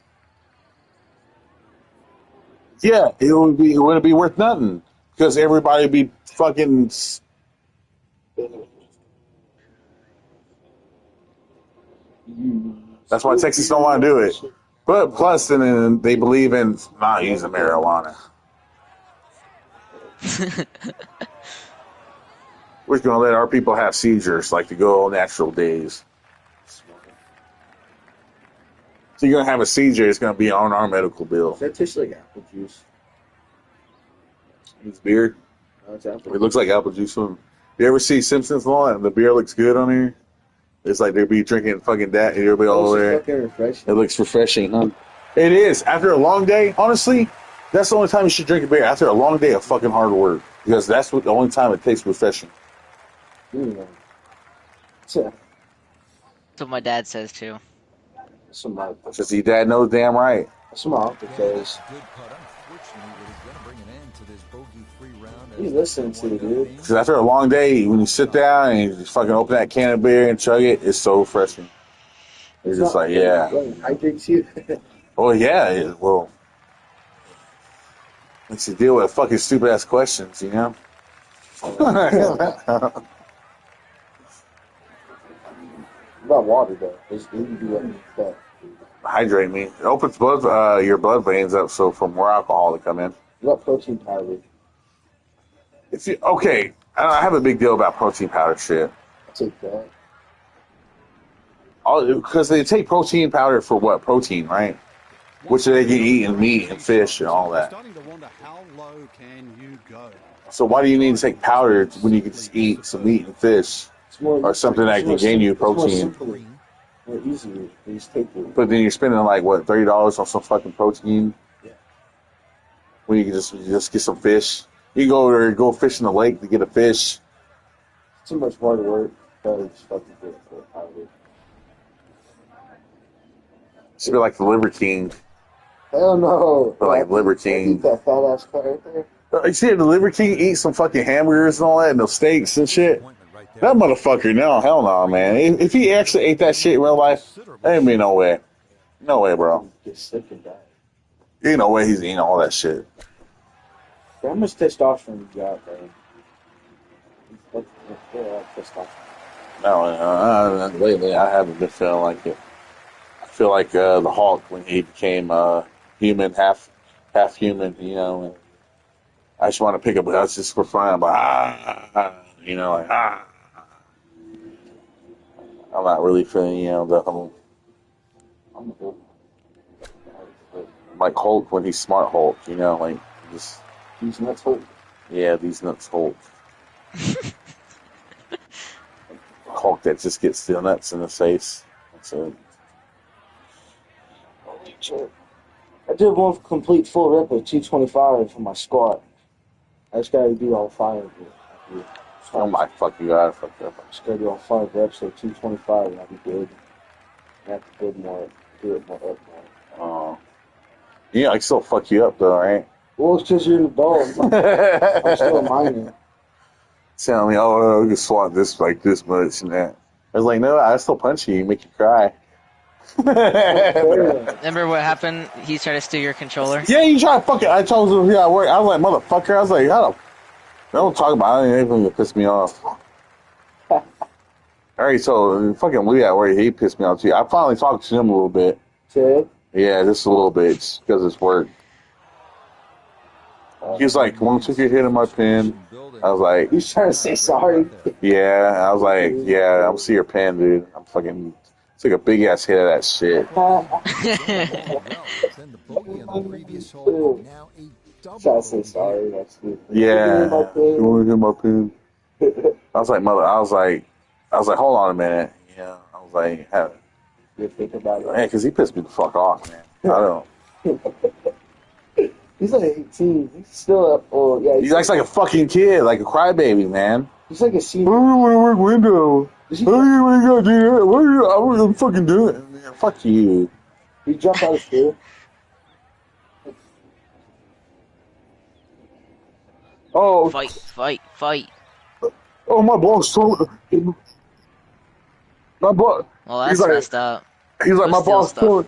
Yeah, it wouldn't be worth nothing because everybody would be fucking. That's why Texas don't want to do it. But plus, then they believe in not using marijuana. We're going to let our people have seizures like the good old natural days. So you're going to have a seizure, it's going to be on our medical bill. That tastes like apple juice. It's beer. No, it's apple. It looks like apple juice. You ever see Simpsons Law and the beer looks good on here? It's like they'd be drinking fucking that, and you'll be all over there. Fucking refreshing. It looks refreshing, huh? It is. After a long day, honestly, that's the only time you should drink a beer. After a long day of fucking hard work, because that's the only time it tastes refreshing. Yeah. That's what my dad says too. Somebody. Because your dad knows damn right. That's what my uncle says. Good putt. Unfortunately, it is going to bring an end to this bogey-free round. You listen to it, dude. Because after a long day, when you sit down and you just fucking open that can of beer and chug it, it's so refreshing. It's just like, yeah. Hydrates you. Well, yeah. Well, makes you deal with fucking stupid ass questions, you know? About water, though. It's easy to do that. Hydrate me. It opens your blood veins up so for more alcohol to come in. What about protein powder? Okay, I have a big deal about protein powder shit. I'll take that. Because they take protein powder for what? Protein, right? Which they can eat in meat and fish and all that. Starting to wonder how low can you go? So why do you need to take powder when you can just eat some meat and fish or something that can gain you protein? More easier. You just take it. But then you're spending like what, $30 on some fucking protein? Yeah. When you can just get some fish. You can go over there and go fish in the lake to get a fish. Too much hard work. Better just fucking do it for powder. Should be like the Liver King. Hell no. But like Liver King. Eat that fat ass cut right there. You see the Liver King eat some fucking hamburgers and all that and those steaks and shit? That motherfucker, no, hell no, man. If he actually ate that shit in real life, there ain't be no way. No way, bro. Get sick and die. Ain't no way he's eating all that shit. How much testosterone you got, man? Testosterone. No, lately I haven't been feeling like it. I feel like the Hulk when he became human, half human, you know. And I just want to pick up guns just for fun. I'm like, you know, like, I'm not really feeling, you know, I'm like Hulk when he's smart Hulk, you know, like just these nuts Hulk. Yeah, these nuts Hulk. Hulk that just gets the nuts in the face. That's it. Holy shit. I did one complete full rep of 225 for my squat. I just gotta do all 5 of it. Oh my fuck, you gotta fuck up. I just gotta do all 5 reps of 225 and I'll be good. I have to do it more up more. Yeah, I can still fuck you up though, right? Well, it's because you're an adult. I'm still a minor. Telling me, oh, we can swat this like this much and that. I was like, no, I still punch you, make you cry. Remember what happened? He tried to steal your controller? Yeah, you try to fuck it. I told him here at work. I was like, motherfucker. I was like, don't talk about it. Anything that pissed me off. Alright, so fucking Lee at work, he pissed me off too. I finally talked to him a little bit. Ted? Yeah, just a little bit, just because it's work. He was like, "Won't take your hit in my pen?" I was like, "He's trying to say sorry." Yeah, I was like, "Yeah, I'm see your pen, dude. I'm fucking took a big ass hit of that shit." Trying to say sorry. That's good. Yeah, you want to hit my pen? I was like, mother. I was like, hold on a minute. Yeah, I was like, you think about it, man, because he pissed me the fuck off, man. I don't. He's like 18. He's still up. Oh, yeah. He acts like a fucking kid, like a crybaby, man. He's like a senior. I don't want to work window. I don't want to go do that. What are you fucking doing? Fuck you. He jumped out of school. Oh. Fight. Oh, my boss told my boss. Well, that's messed up. He's like, my boss told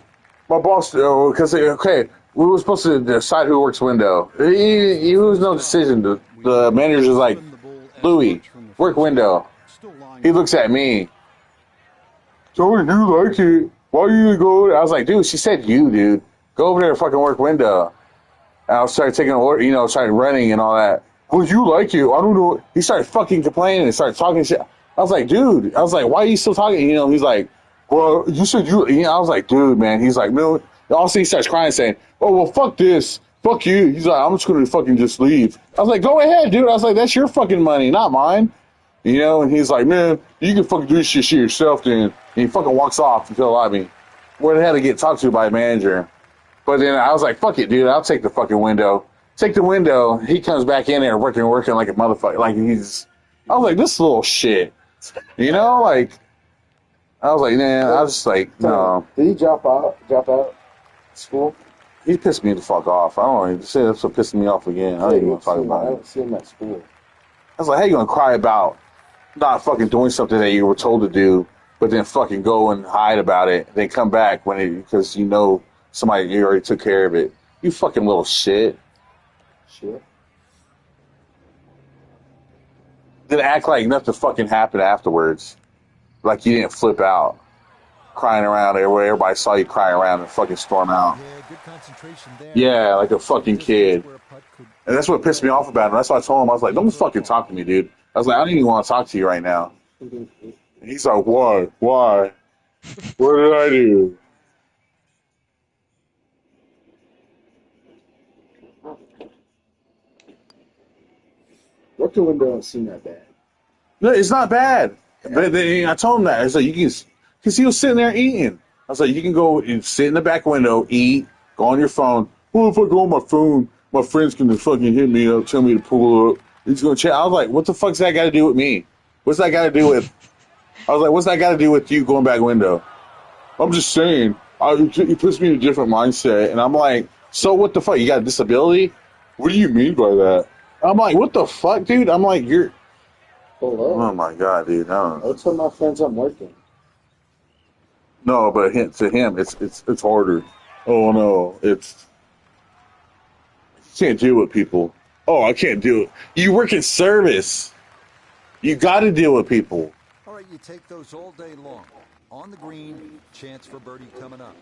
because okay, we were supposed to decide who works window. It was no decision. The manager's like, Louis, work window. He looks at me. So you like it? Why you go? I was like, dude, she said you, dude. Go over there and fucking work window. And I started taking order, started running and all that. Well, you like it? I don't know. He started fucking complaining and started talking shit. I was like, dude. I was like, why are you still talking? He's like, well, you said you. I was like, dude, man. He's like, no. Also, he starts crying, saying, oh, well, fuck this. Fuck you. He's like, I'm just going to fucking just leave. I was like, go ahead, dude. I was like, that's your fucking money, not mine. You know, and he's like, man, you can fucking do this shit yourself then. And he fucking walks off until I mean, where they had to get talked to by a manager. But then I was like, fuck it, dude, I'll take the fucking window. Take the window. He comes back in there working like a motherfucker. Like I was like, this little shit. You know, like, I was like, man, I was just like, no. Did he drop out school? He pissed me the fuck off. I don't know. He said that's what pissed me off again. I don't even want to talk about it. I haven't seen him at school. I was like, how you gonna cry about not fucking doing something that you were told to do, but then fucking go and hide about it, and then come back because you know somebody you already took care of it. You fucking little shit. Shit. Then act like nothing fucking happened afterwards, like you didn't flip out, crying around everywhere. Everybody saw you crying around and fucking storm out. Yeah, good concentration there. Yeah, like a fucking kid. And that's what pissed me off about him. That's why I told him, I was like, don't fucking talk to me, dude. I was like, I don't even want to talk to you right now. And he's like, why? Why? What did I do? Look the window don't seem that bad. No, it's not bad. But then I told him that. I was like, you can, because he was sitting there eating. I was like, you can go and sit in the back window, eat, go on your phone. Well, if I go on my phone, my friend's going to fucking hit me up, tell me to pull up. He's going to chat. I was like, what the fuck's that got to do with me? What's that got to do with? I was like, what's that got to do with you going back window? I'm just saying. It puts me in a different mindset. And I'm like, so what the fuck? You got a disability? What do you mean by that? I'm like, what the fuck, dude? I'm like, you're... Oh my god, dude! No. I'll tell my friends I'm working. No, but to him, it's harder. Oh no, it's you can't deal with people. Oh, I can't do it. You work in service. You got to deal with people. All right, you take those all day long. On the green, chance for birdie coming up.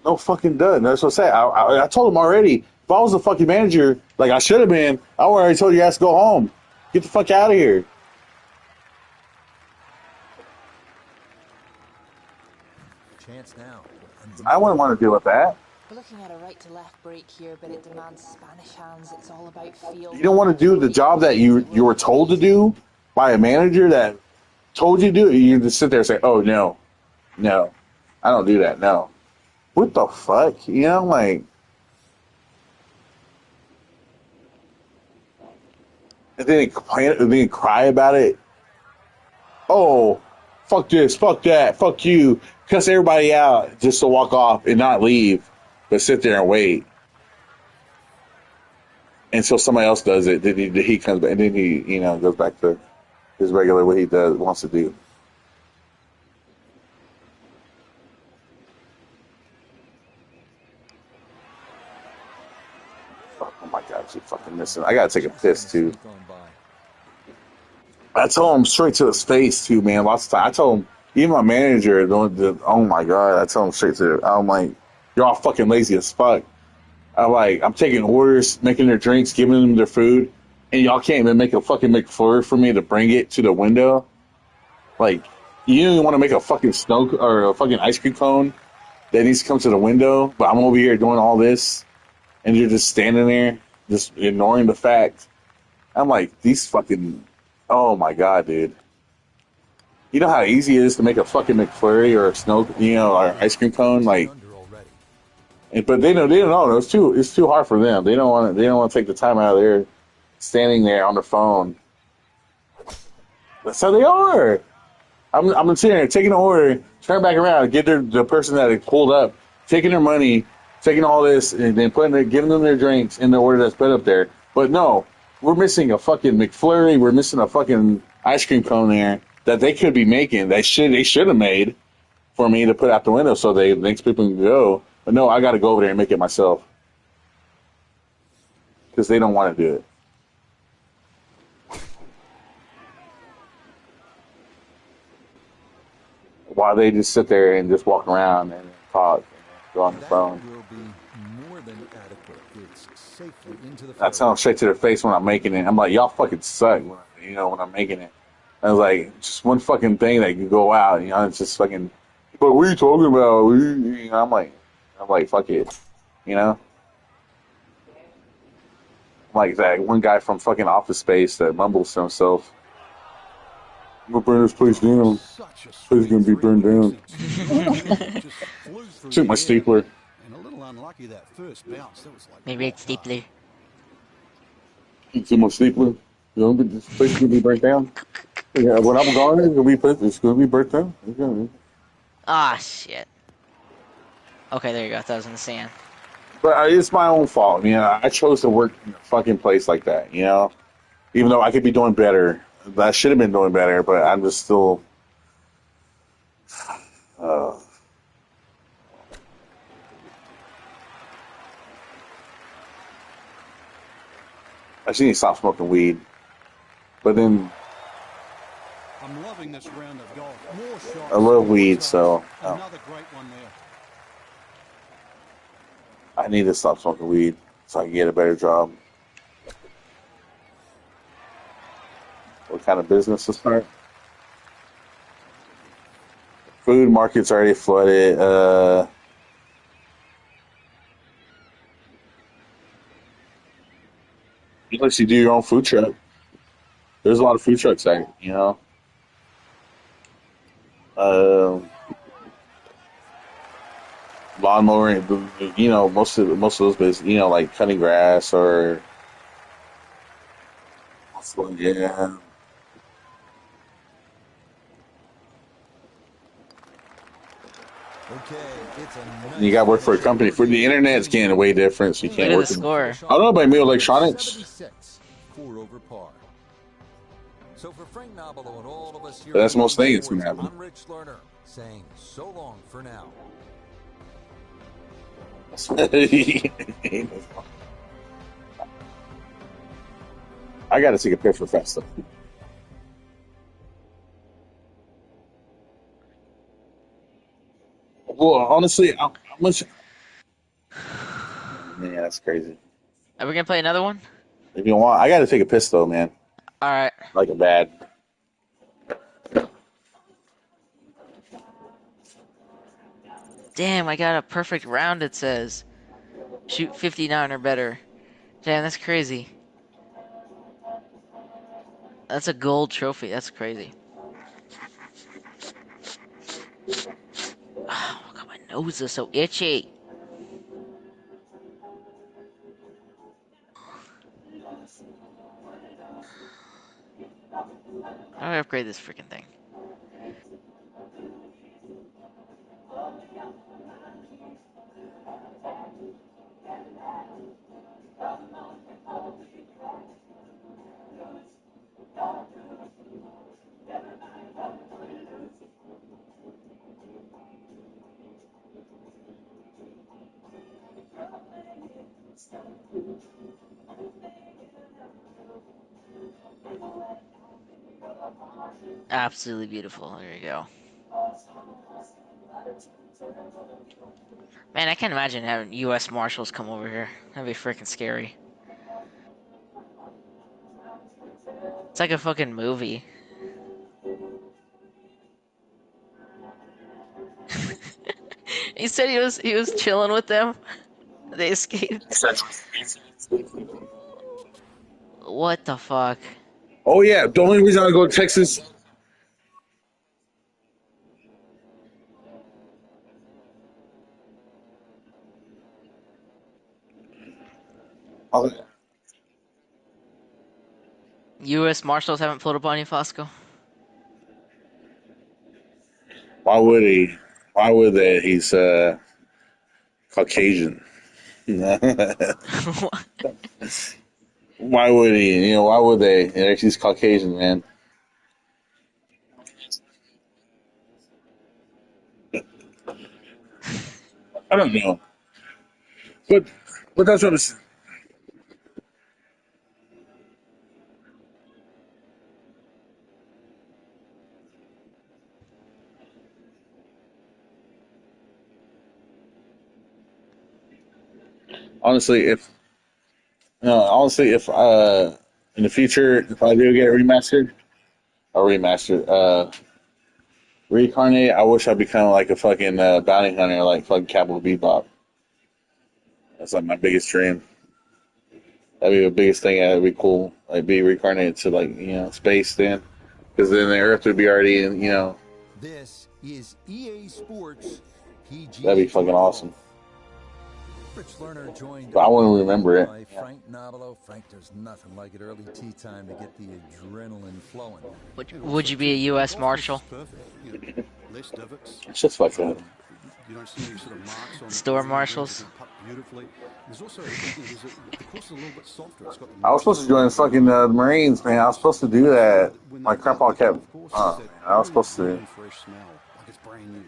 No fucking done. That's what I say. I told him already. If I was the fucking manager, like I should have been, I already told you guys to go home. Get the fuck out of here. Chance now. I wouldn't want to deal with that. We're looking at a right to left break here, but it demands Spanish hands. It's all about feel. You don't want to do the job that you were told to do by a manager that told you to do it. You just sit there and say, oh no, I don't do that. No. What the fuck? You know, like. And then they complain, and then cry about it. Oh, fuck this, fuck that, fuck you. Cuss everybody out just to walk off and not leave, but sit there and wait. And so somebody else does it. Then he comes back, and then he, goes back to his regular what he wants to do. Oh my god, she's fucking missing. I gotta take a piss too. I told him straight to his face too, man. Lots of time. I told him, even my manager, oh my god, I told him straight to. I'm like, you're all fucking lazy as fuck. I'm taking orders, making their drinks, giving them their food, and y'all can't even make a fucking McFlurry for me to bring it to the window. Like, you don't even want to make a fucking snow or a fucking ice cream cone that needs to come to the window, but I'm over here doing all this, and you're just standing there, just ignoring the fact. I'm like, these fucking. Oh my god, dude! You know how easy it is to make a fucking McFlurry or a snow, or ice cream cone, like. But they don't know. It's too hard for them. They don't want to take the time out of there, standing there on the phone. That's how they are. I'm sitting there taking the order, turn back around, get the person that had pulled up, taking their money, taking all this, and then giving them their drinks in the order that's put up there. But no. We're missing a fucking McFlurry. We're missing a fucking ice cream cone there that they could be making. They should have made for me to put out the window so the next people can go. But no, I got to go over there and make it myself because they don't want to do it. While they just sit there and just walk around and talk and go on the phone. I tell them straight to their face when I'm making it. I'm like, y'all fucking suck, when I'm making it. I was like, just one fucking thing that can go out, it's just fucking. But what are you talking about? I'm like, fuck it, like that one guy from fucking Office Space that mumbles to himself. I'm gonna burn this place down. Such a This place is sweet gonna be burned down. 360 it just flew through Shoot my the air. stapler. And a little unlucky that first bounce. That was like Maybe rock it's hard. deeply. Shoot my stapler. You know, this place is gonna be burnt down. Yeah, when I'm gone, it's gonna be burnt down. It's gonna be. Ah, shit. Okay, there you go. I thought I was in the sand. But it's my own fault. You know, I chose to work in a fucking place like that. You know, even though I could be doing better, I should have been doing better. But I'm just still. Uh, I should need to stop smoking weed. But then I'm loving this round of golf. More shots. I love weed, so Another great one there. I need to stop smoking weed so I can get a better job. What kind of business to start? Food market's already flooded. Unless you do your own food truck. There's a lot of food trucks out, you know. Um, Lawnmower, you know, most of those business, you know, like cutting grass or yeah. Okay, it's a You nice got to work for a finish company. over For the here. internet, it's getting way different, so you Look can't at the work. score. I don't know about me electronics. 76, 4 over par. So for Frank Nobilo and all of us here But at that's most Wii things Sports, gonna happen. I'm Rich Lerner saying so long for now. I got to take a picture fast though. Well, honestly, how much? Man, that's crazy. Are we gonna play another one? If you want, I got to take a piss though, man. All right. Like a bad. Damn, I got a perfect round. It says shoot 59 or better. Damn, that's crazy. That's a gold trophy. That's crazy. Oh god, my nose is so itchy. How do I upgrade this freaking thing? Absolutely beautiful. There you go. Man, I can't imagine having U.S. Marshals come over here. That'd be freaking scary. It's like a fucking movie. He said he was chilling with them. They escaped. What the fuck? Oh yeah, the only reason I go to Texas. Oh, U.S. Marshals haven't pulled up on you, Fosco? why would he? Why would they? He's Caucasian. Why would he? You know, why would they? He's Caucasian, man. I don't know, but that's what I'm saying. Honestly, if no, honestly, if in the future, if I do get remastered, or remastered, reincarnate, I wish I'd become like a fucking bounty hunter, like fucking Cowboy Bebop. That's like my biggest dream. That'd be the biggest thing. That'd be cool. Like be reincarnated to like space then, because then the Earth would be already in This is EA Sports that'd be PGA fucking Tour awesome. Golf. Rich Lerner joined But I wouldn't early remember it. by Frank Nobilo. Frank, there's nothing like it early tee time to get the adrenaline flowing. Would you be a U.S. Golf course is Marshal? perfect. Less divots. It's just like that. You don't see any sort of marks on Store the marshals? putt beautifully. There's also the course is a little bit softer. It's got the I was supposed to join the fucking Marines, man. I was supposed to do that. My grandpa kept. Man, I was supposed to. fresh smell, like it's brand new.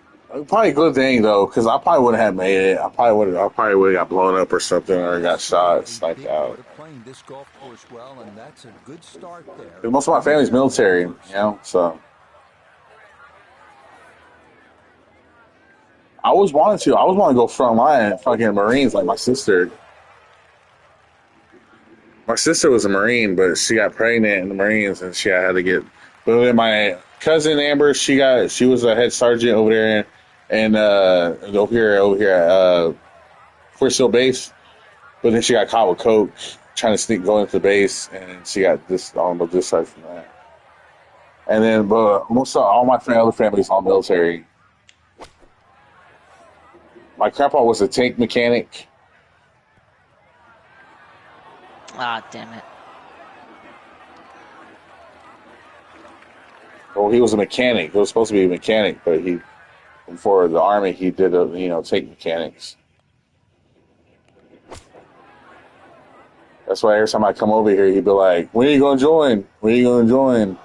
Probably a good thing though, because I probably wouldn't have made it. I probably would have got blown up or something, or got shot, sniped out. Playing this golf course well, and that's a good start there. 'Cause most of my family's military, so. I always wanted to. I always want to go front line, fucking Marines, like my sister. My sister was a Marine, but she got pregnant in the Marines, and she had to get. But then my cousin Amber, she was a head sergeant over there, and over here at Fort Sill base. But then she got caught with coke, trying to go into the base, and she got this on this side from that. And then, but most of all my other family's all military. My grandpa was a tank mechanic. Ah, damn it. Well, he was a mechanic. He was supposed to be a mechanic, but for the Army, he did tank mechanics. That's why every time I come over here, he'd be like, "When are you going to join? When are you going to join?"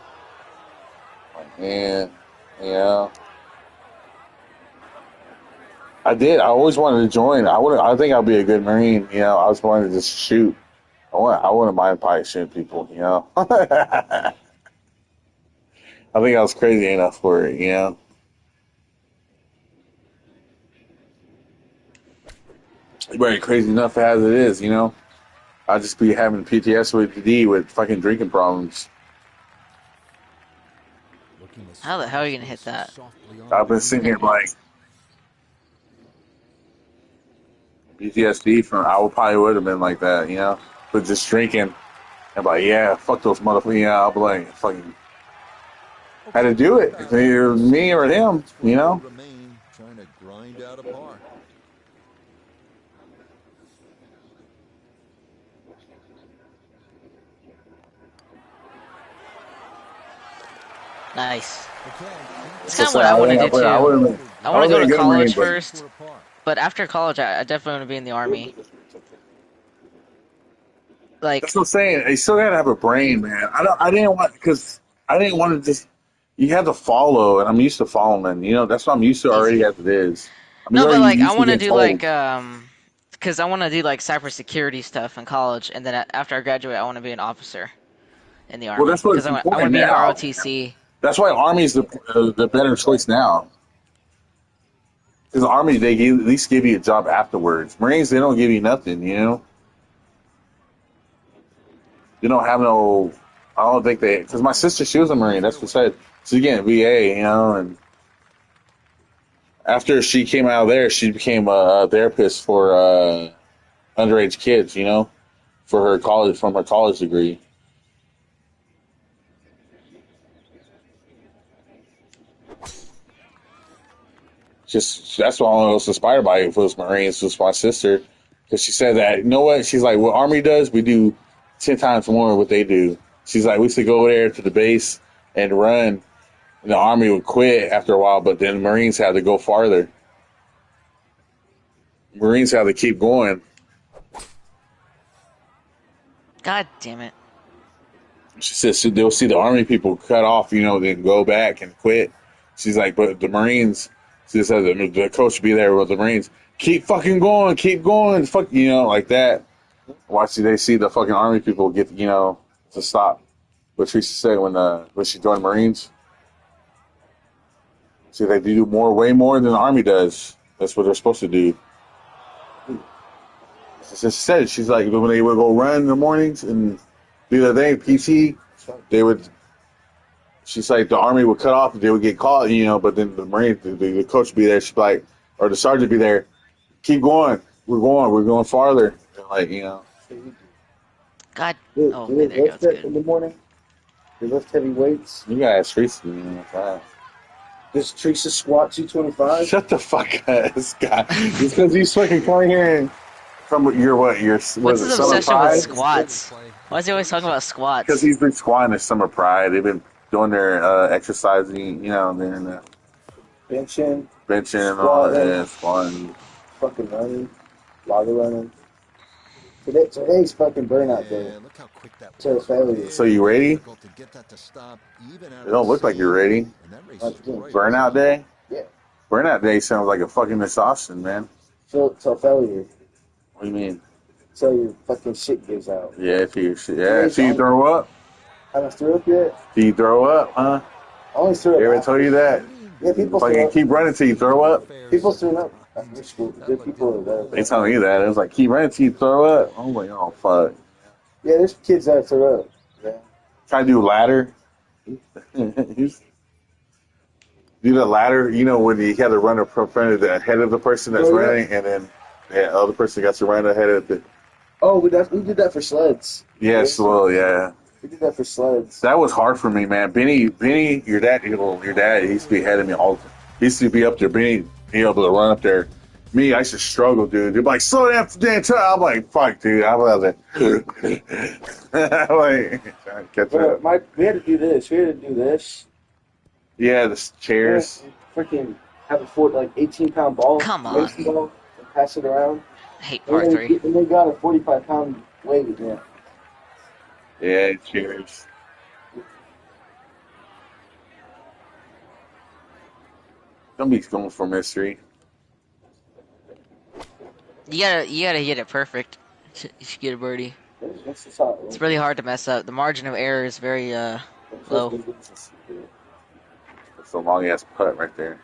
Like, man, I did. I always wanted to join. I think I'd be a good Marine. I was wanting to just shoot. I wouldn't mind probably shooting people. I think I was crazy enough for it. Very crazy enough as it is. I'd just be having PTSD with fucking drinking problems. How the hell are you gonna hit that? I've been sitting here like PTSD from. I probably would have been like that, but just drinking. I'm like, yeah, fuck those motherfuckers. I'll be like, fucking had to do it. It's either me or him. Remain trying to grind out a par. Nice. Okay. It's kind of what I want to do too. I want to go to college Marine, first, but after college, I definitely want to be in the Army. Like, That's what I'm saying. You still gotta have a brain, man. I didn't want to just. You have to follow, and I'm used to following. That's what I'm used to already as it is. no, but like I want to getting do told. like because I want to do like cybersecurity stuff in college, and then after I graduate, I want to be an officer in the Army. Well, that's what because I want to be in ROTC. That's why Army's the better choice now. Because the Army, they at least give you a job afterwards. Marines, they don't give you nothing. They don't have no. I don't think they. Because my sister, she was a Marine. That's what I said. She's getting VA, and after she came out of there, she became a therapist for underage kids. For her college degree. Just that's what I was inspired by. It was Marines. Was my sister, because she said that. You know what? She's like, what Army does, we do 10 times more what they do. She's like, we used to go over there to the base and run. And the Army would quit after a while, but then the Marines had to go farther. Marines had to keep going. God damn it! She says they'll see the Army people cut off, then go back and quit. She's like, but the Marines. She said the coach would be there with the Marines. Keep fucking going, fuck, like that. Watch they see the fucking Army people get, to stop. What Teresa said when she joined Marines. See, they do way more than the Army does. That's what they're supposed to do. She said, she's like, when they would go run in the mornings and do their thing, PT, they would. She's like, the Army would cut off and they would get caught, but then the Marine, the coach would be there. She'd be like, or the sergeant would be there. Keep going. We're going farther. Like, God. Do Oh, they okay, there you go. lift It's it good. in the morning? They lift heavy weights. You guys Tracy, man. Wow. Does Teresa squat 225? Shut the fuck up, this guy. It's because he's fucking coming here and from your what? Your What's was it his Summer obsession with Pride? squats? Why is he always talking about Because squats? he's been squatting at Summer Pride. They've been doing their exercising, you know, then Benching, benching and all that, squatting, and squatting. fucking running, logger running. Today's fucking burnout day. Yeah, look how quick that To was. failure. So you Very ready? difficult to get that to stop, even out It of the don't look like you're sand. ready. And that race Like, is yeah, right on Burnout time. day. Yeah. Burnout day sounds like a fucking exhaustion, man. Till failure. What do you mean? Till your fucking shit gives out. Yeah, if you Today's so you only- throw up. Haven't threw up yet? Do you throw up, huh? I only threw up They ever after. tell you that? Yeah, people threw Fucking up. keep running till you throw up. People threw up after school. Good people are there. They tell me that. It was like keep running till you throw up. I'm like, oh fuck. Yeah, there's kids that throw up. Yeah. Try to do ladder. Do the ladder, you know, when you had to run in front of the head of the person that's Oh, yeah. running, and then the other person got to run ahead of the. Oh, we did that for sleds. Yes, well, yeah. We did that for sleds. That was hard for me, man. Benny, your dad, he used to be ahead of me all the time. He used to be up there. Benny, be able to run up there. Me, I used to struggle, dude. They'd be like, slow down, damn time. I'm like, fuck, dude. I was like, like trying to catch Bro, up. we had to do this. We had to do this. Yeah, the chairs. Freaking have a 18-pound ball. Come on. Ball, and pass it around. I hate par And three. they got a 45-pound weight in there. Yeah, chairs. Somebody's going for mystery. You gotta get it perfect. You should get a birdie. That's the top. It's really hard to mess up. The margin of error is very low. That's a long ass putt right there.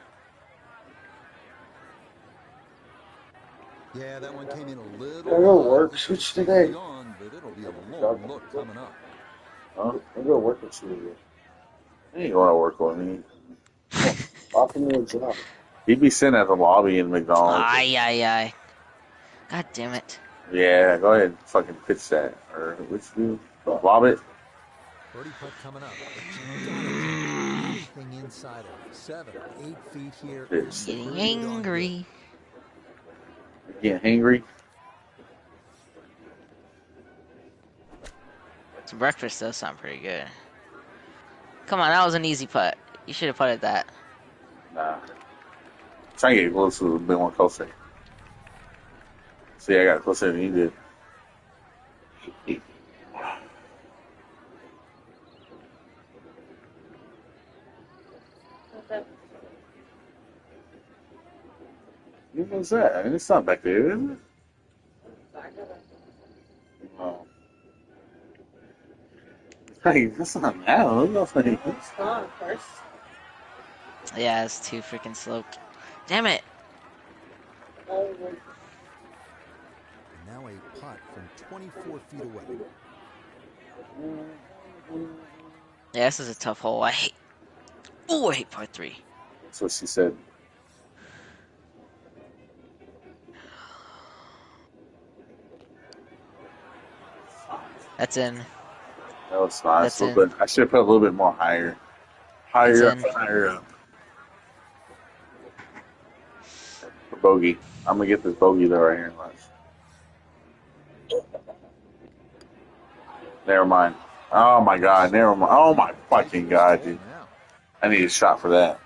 Yeah, that one came in a little. It'll work. Switch today. On, but it'll be a long look coming up. Huh? I'm gonna work with you. He ain't want to work with me. Offer me a job. He'd be sitting at the lobby in McDonald's. Aye. God damn it. Yeah, go ahead and fucking pitch that. Or what you do? Lob it. Birdie putt coming up. Anything inside of 7, 8 feet here. Pitch. Getting angry. You're getting hangry. Some breakfast does sound pretty good. Come on, that was an easy putt. You should have putted that. Nah. Try to get closer, a little bit more closer. See, I got closer than you did. What's that? I mean, it's not back there, is it? Oh. Hey, that's not now. That's like, It's gone first. Yeah, it's too freaking sloped. Damn it. Now a putt from 24 feet away. Yeah, this is a tough hole. I hate par three. that's what she said. That's in. That was nice. That's But I should have put a little bit more higher. Higher up, That's in. higher up. For bogey. I'm gonna get this bogey though right here. Watch. Never mind. Oh my god, never mind. Oh my fucking god, dude. Now, I need a shot for that.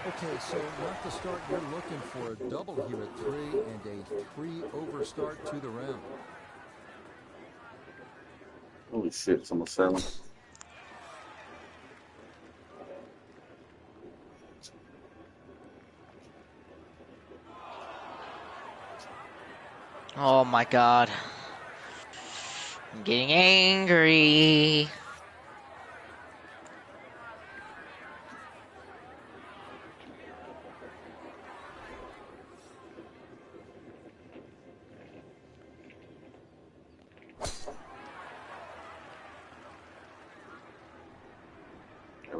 okay, so not the start you're looking for. A double here at 3 and a 3-over start to the round. Holy shit, it's almost 7. Oh my god. I'm getting angry.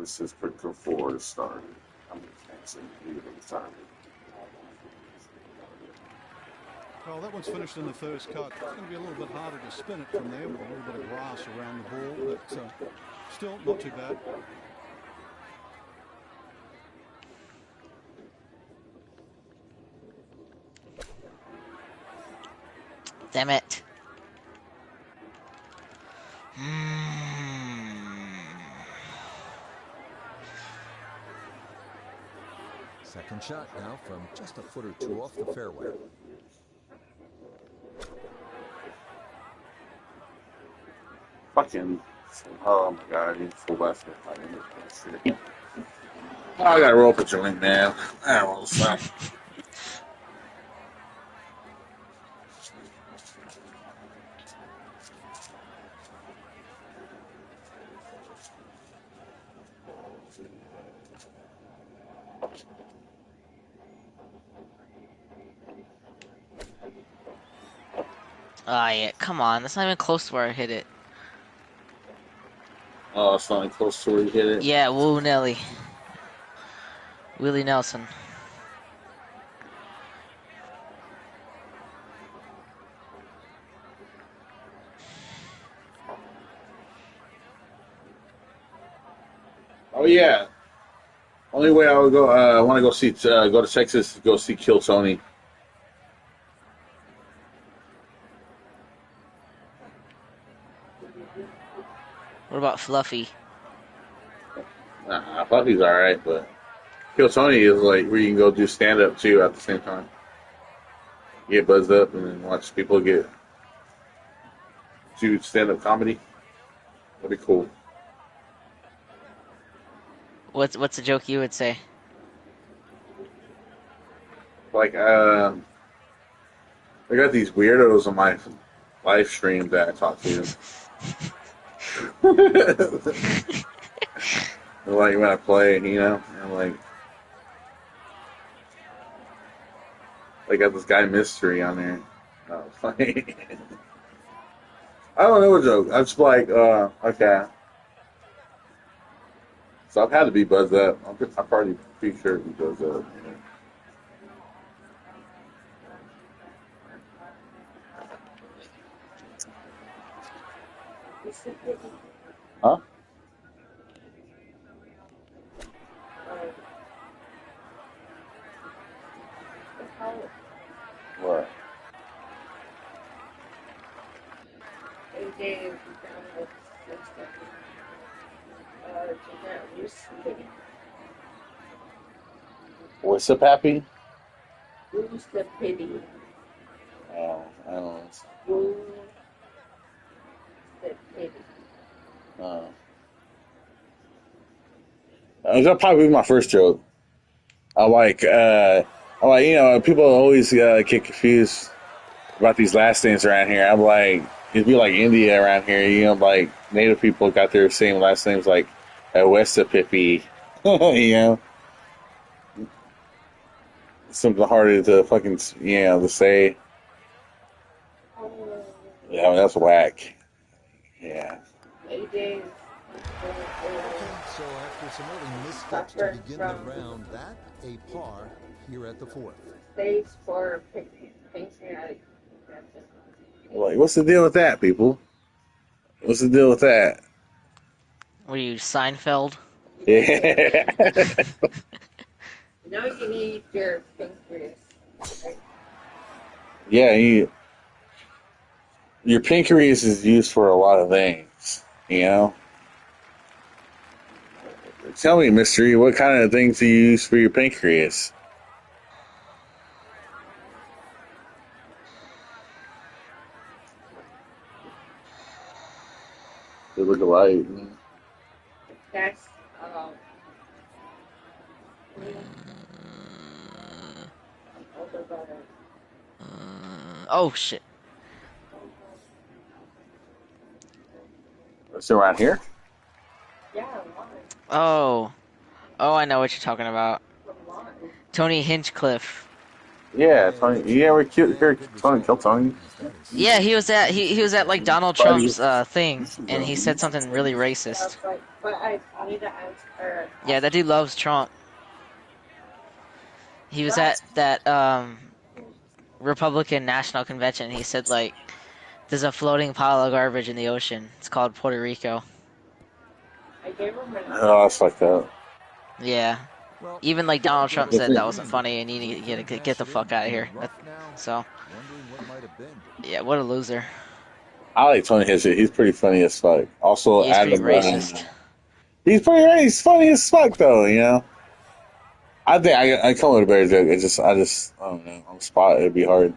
This is quick before it started. I'm just leave it started. Well, that one's finished in the first cut. It's going to be a little bit harder to spin it from there with a little bit of grass around the ball, but still not too bad. Damn it. Second shot now from just a foot or two off the fairway. Fucking. Oh my god, he's full left. Oh, I gotta roll up a joint, man. I don't want to stop. Ah, yeah, come on. That's not even close to where I hit it. Oh, it's not even close to where you hit it. Yeah, woo Nelly. Willie Nelson. Oh yeah. Only way I would go. I want to go see. Go to Texas to go see Kill Tony. What about Fluffy? Nah, Fluffy's all right, but Kill Tony is like where you can go do stand up too at the same time. Get buzzed up and then watch people get do stand up comedy. That'd be cool. What's a joke you would say? Like I got these weirdos on my live stream that I talk to. Like when I play, and like got this guy Mystery on there. Funny. I don't know a joke. I'm just like, okay. So I've had to be buzzed up. I'm probably pretty sure to be buzzed up. Huh? What? What's up, Happy? Who's the pity? Oh, I don't know. Who's the pity? That'll probably be my first joke. People always get confused about these last names around here. I'm like, it'd be like India around here, like native people got their same last names like Westapipi, something harder to fucking, to say. Yeah, that's whack. Yeah. Okay, so after some early missteps to begin the round, that a par here at the fourth. Stage for pancreatic cancer. Like, what's the deal with that, people? What's the deal with that? What are you, Seinfeld? Yeah. You know you need your pancreas. Right? Yeah, your pancreas is used for a lot of things. Tell me, Mystery, what kind of things do you use for your pancreas? They look alike. That's Oh shit. So around here? yeah, Oh, I know what you're talking about. Tony Hinchcliffe. Yeah, Tony. You ever hear Tony kill Tony? Yeah, he was at like Donald Buddy. Trump's thing, and he said something really racist. But I need to ask her. Yeah, that dude loves Trump. He was at that Republican National Convention. He said like, "There's a floating pile of garbage in the ocean. It's called Puerto Rico." I gave him an. Oh, that's fucked up. Yeah, Well, even like that Donald Trump was said that fun. wasn't funny, and you need to get the fuck out of here. Rough now, So wondering what might have been. yeah, what a loser. I like Tony his shit. He's pretty funny as fuck. Also, Yeah, he's pretty Adam. racist. He's pretty right. He's funny as fuck though. You know. I think I come with a better joke. I don't know. On the spot, it'd be hard.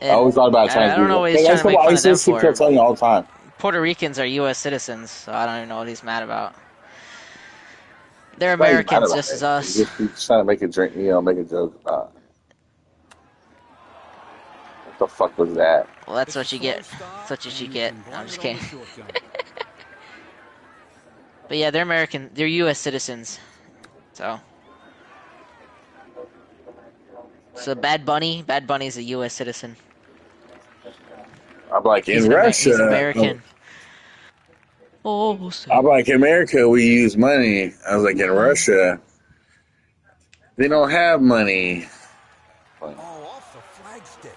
I And always thought about trying I to don't do know that. what he's Hey, trying to make I fun of used them to kill for. Tony all the time. Puerto Ricans are U.S. citizens, so I don't even know what he's mad about. They're Why are you mad Americans about just as it? us. He's trying to make a drink. You know, make a joke about what the fuck was that? Well, that's It's a what you slow get. start, That's what you and should you get. can I'm blame just it on kidding. the shotgun. But yeah, they're American. They're U.S. citizens. So Bad Bunny's a U.S. citizen. I'm like He's in he's Russia. American. Oh, I'm like in America. We use money. I was like in Russia. They don't have money. Oh, off the flagstick.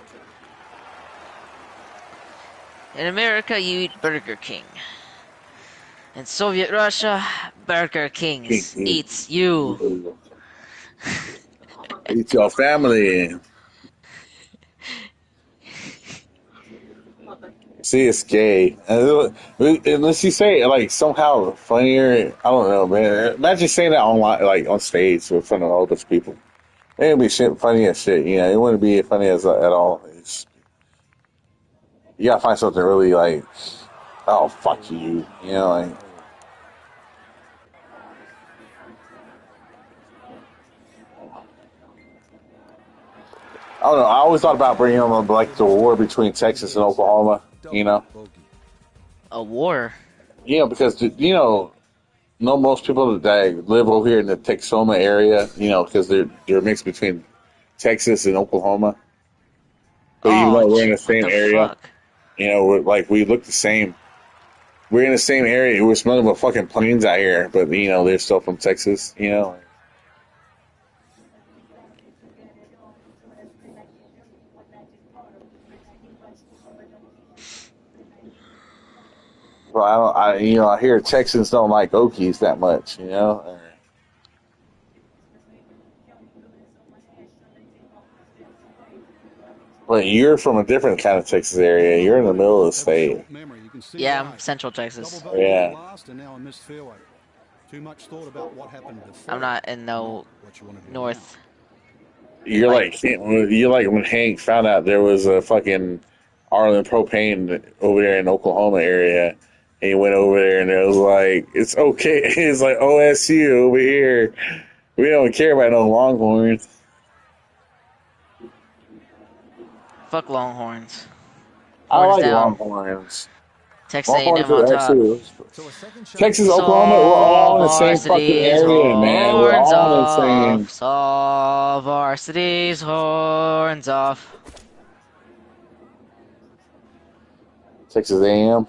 in America, you eat Burger King. In Soviet Russia, Burger King eats you. It's your family. See, it's gay. Unless you say it like somehow funnier. I don't know, man. Imagine saying that online, like on stage in front of all those people. It'd be shit, funny as shit. You know, it wouldn't be funny as at all. You gotta find something really like, oh fuck you. You know, like I don't know. I always thought about bringing on like the war between Texas and Oklahoma. You Double know, bogey. A war. because most people that live over here in the Texoma area, because they're mixed between Texas and Oklahoma. But even Oh, though we're in the what same the area, fuck? we look the same. We're in the same area. We're smelling with fucking planes out here, but they're still from Texas. Well, I hear Texans don't like Okies that much. But you're from a different kind of Texas area. You're in the middle of the Have a state. short memory. You can see Yeah, why. I'm Central Double Texas. bogey Yeah. at last, and now a missed fairway. Too much thought about what happened before. I'm not in Not no what you want to do now. north. You're Like, like when Hank found out there was a fucking Arlen propane over there in Oklahoma area. And he went over there and it was like, it's okay. It's like OSU over here. We don't care about no Longhorns. fuck Longhorns. I Horns like down. Longhorns. Texas Longhorns A&M on are top. actually So a second shot Texas, from the Oklahoma. left. We're all Saw in the same fucking varsities, area, man. We're horns all in the same off. Saw varsities, horns off. Texas A&M.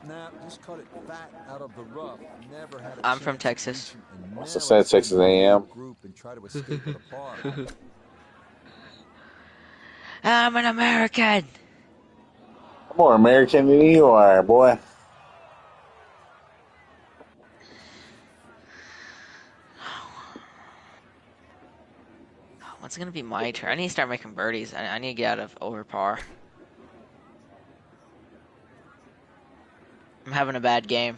Nah, just cut it fat out of the rough. Never had a I'm from chance at Texas. reaching, and Also now said it's time Texas to A&M. regroup and try to escape with a par. I'm an American. I'm more American than you are, boy. When's it gonna be my turn? I need to start making birdies. I need to get out of over par. I'm having a bad game.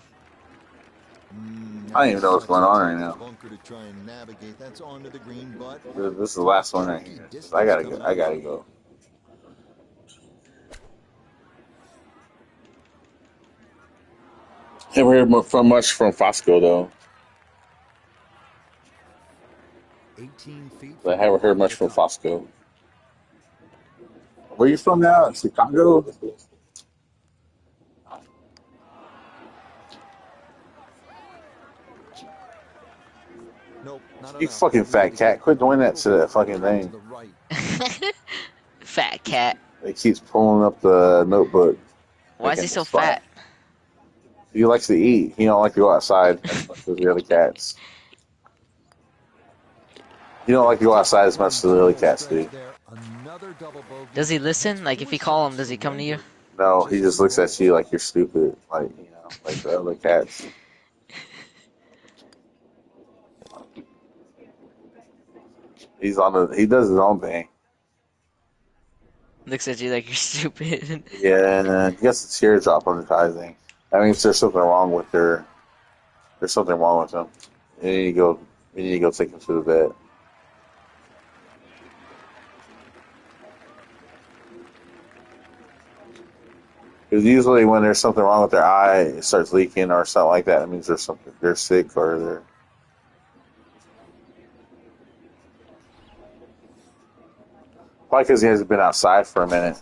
I don't even know what's going on right now. Bunker to try and navigate. That's onto the green, but This is the last one right here. I gotta go. I gotta go. Haven't heard from much from Fosco though. 18 feet. I haven't heard much from Fosco. Where you from now? Chicago? Nope, Not You enough. fucking We need fat to cat, get quit a doing that little to that bit fucking further to thing. the right. Fat cat. It keeps pulling up the notebook, Why is he making so this fun. fat? He likes to eat. He don't like to go outside as much as the other cats. He don't like to go outside as much as the other cats do. There, another double bogey. Does he That's listen? Like, if 4 you call him, shots does he come to you? surrendered. No, he Just just 2 looks at holes. you like you're stupid, like like the other cats. He does his own thing. Looks at you like you're stupid. Yeah, he gets the teardrop on his eye thing. That means there's something wrong with their. There's something wrong with him. You need to go. You need to go take him to the vet. Because usually when there's something wrong with their eye, it starts leaking or something like that. It means there's something. They're sick or they're. Probably because he hasn't been outside for a minute.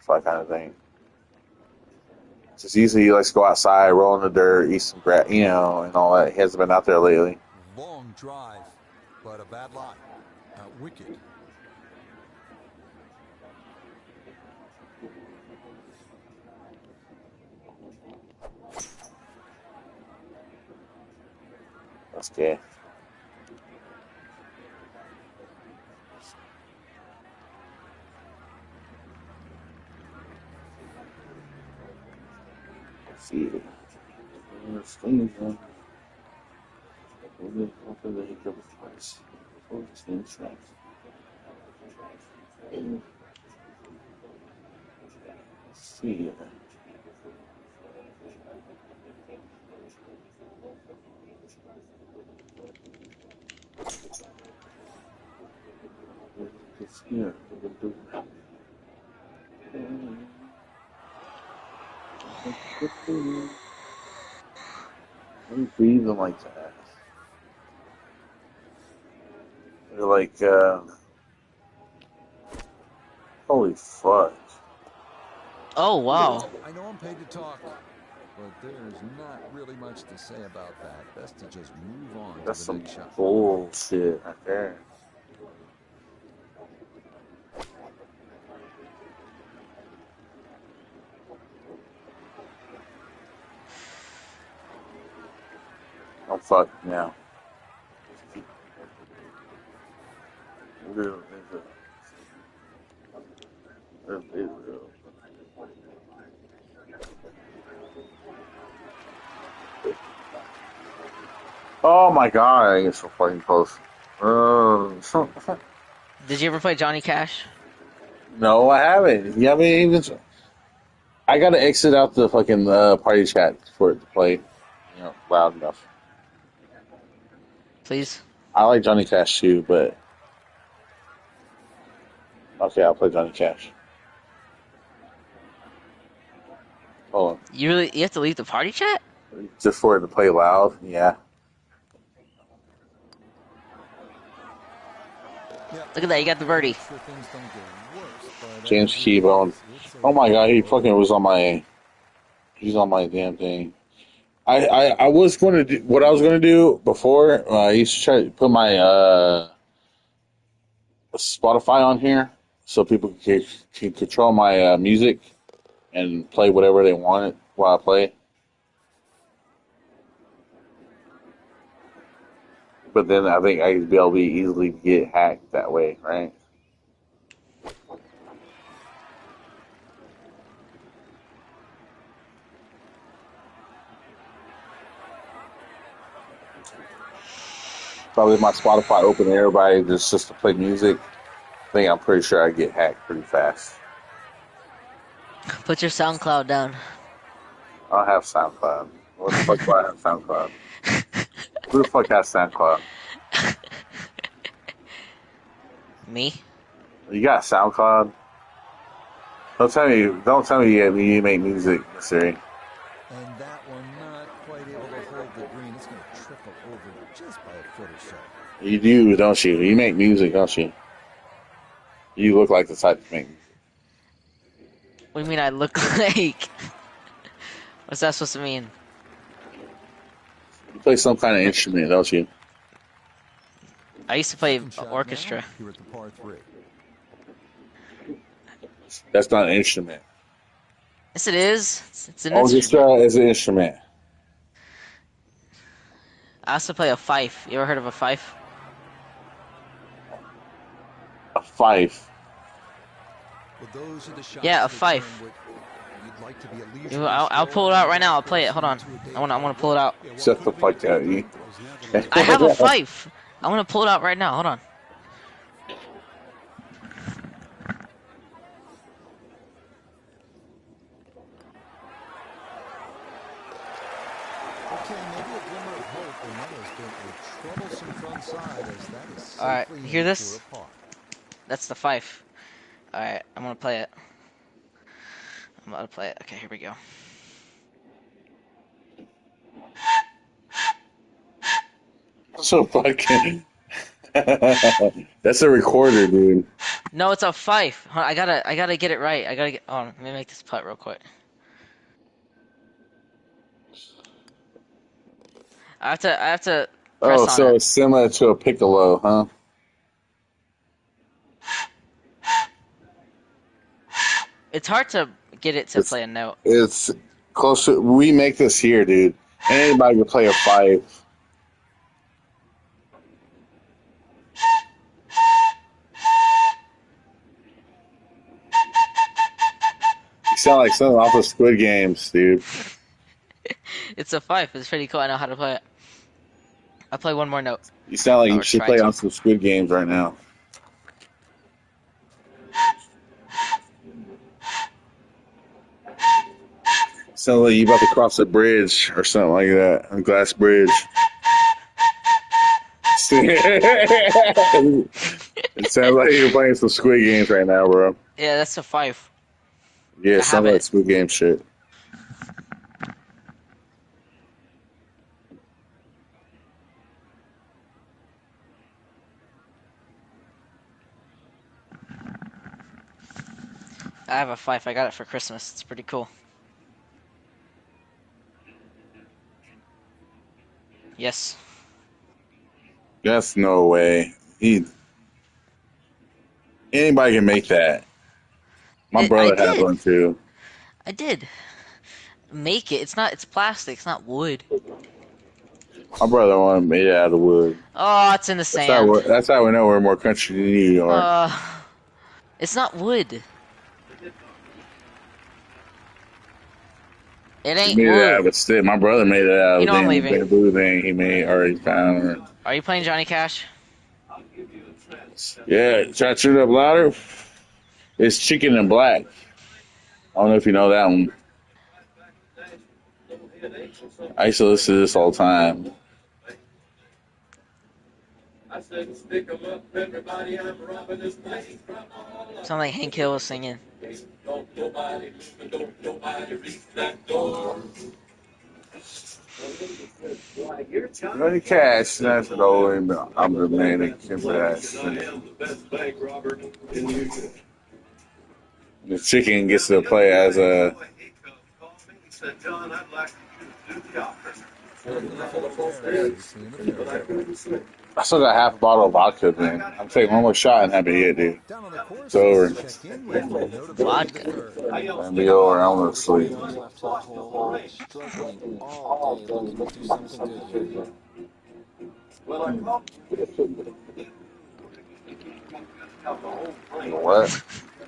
So that kind of thing. Just usually he likes to go outside, roll in the dirt, eat some grass, and all that. He hasn't been out there lately. Long drive, but a bad lie. Wicked. That's gay. Let's see. See. Why are you breathing like that? They're like, holy fuck. Oh, wow. I know I'm paid to talk, but there's not really much to say about that. Best to just move on to That's the some next shot. bullshit right there. Oh fuck now. Oh my god, I get so fucking close. Did you ever play Johnny Cash? No, I haven't. You haven't even. I gotta exit out the fucking party chat for it to play, loud enough. Please? I like Johnny Cash too, but okay, I'll play Johnny Cash. Hold You have to leave the party chat? on, just for it to play loud. Yeah. Yeah, Look at that, you got the birdie. sure things don't get worse, but James as it Keybone. is, it's a Oh my god, he double fucking was on my. He's on my damn thing. I was going to do what I was going to do before. I used to try to put my Spotify on here so people can control my music and play whatever they want while I play. But then I think I'd be able to easily get hacked that way, right? Probably my Spotify open to everybody just to play music. I'm pretty sure I get hacked pretty fast. Put your SoundCloud down. I don't have SoundCloud. What the fuck do I have SoundCloud? Who the fuck has SoundCloud? Me? You got SoundCloud? Don't tell me you make music, Siri. And that one not quite able to hold the green. It's going to trickle over just by a foot or so. You do, don't you? You make music, don't you? You look like the type to make music. What do you mean I look like? What's that supposed to mean? You play some kind of instrument, don't you? I used to play Second shot now orchestra. here at the par 3. That's not an instrument. Yes, it is. It's an instrument. Orchestra is an instrument. I also play a fife. You ever heard of a fife? A fife. Well, those are the shots Yeah, a that turn fife. what you'd like to be a You, leisurely I'll stroll pull it out right into now. a I'll play it. Hold on. into a day I want drive. to pull it out. Yeah, what Shut could the have been a fuck out, day you. trip is never I have a a fife. I want to pull it out right now. Hold on. Okay, maybe a glimmer of hope, and that has been a troublesome front side as that is All right. safely You hear in for a this? par. That's the fife. All right. I'm gonna play it. I'm about to play it. Okay, here we go. So fucking. That's a recorder, dude. No, it's a fife. I gotta get it right. I gotta get. Oh, let me make this putt real quick. I have to Oh, press on so it. it's similar to a piccolo, huh? It's hard to get it to It's play a note. it's close to. We make this here, dude. Anybody can play a fife. You sound like something off of Squid Games, dude. It's a fife. It's pretty cool. I know how to play it. I'll play one more note. You sound like you Or should try play to. on some Squid Games right now. Sound like you about to cross a bridge or something like that, a glass bridge. It sounds like you're playing some Squid Games right now, bro. Yeah, that's a fife. Yeah, I it have sounds like it. Squid Game shit. I have a fife. I got it for Christmas. It's pretty cool. Yes. That's no way. Anybody can make that. My I brother had did. one too. I did. Make it. It's not. It's plastic. It's not wood. My brother one made it out of wood. Oh, it's in the sand. That's how we know we're more country than you are. It's not wood. It He ain't made it out wood. of a stick. My brother made it out You of a know I'm damn leaving. bamboo thing he made or he found. Are you playing Johnny Cash? Yeah, try to turn it up louder. It's Chicken and Black. I don't know if you know that one. I used to listen to this all the time. Sound like Hank Hill was singing. Johnny Cash, that's an old I'm the man that can pass. The chicken gets to play as a. Looking for the fairway, safely in the fairway. I still got half a bottle of vodka, man. I'm taking one more shot and that'll be it, dude. Down on the It's course, over. let's check in with notify the Vodka. third. It'll be over. I'm gonna sleep. 40 yards left to the hole. Struggling all day, looking to do something good here. What?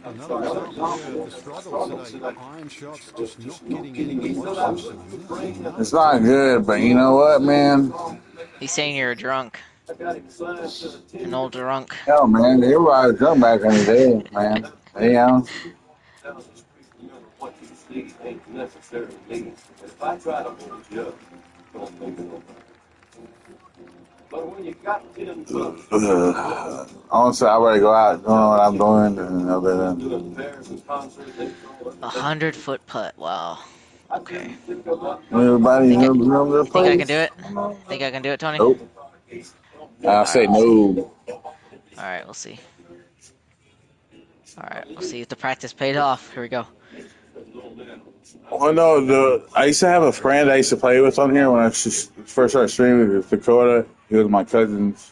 Another example here of the struggles today. Iron shots just not getting any closer. So It's not good, but you know what, man? He's saying you're a drunk. An old drunk. Hell, man, everybody was drunk back in the day, man. You know? Honestly, I better go out doing what I'm doing and other than 100-foot putt. Wow. Okay. everybody Think I know their think I can do place. it? Think I can do it, Tony? Nope. I All right, say we'll see. no. All right, we'll see. All right, we'll see if the practice paid off. Here we go. Well, no, I used to have a friend I used to play with on here when I first started streaming with Dakota. He was my cousin's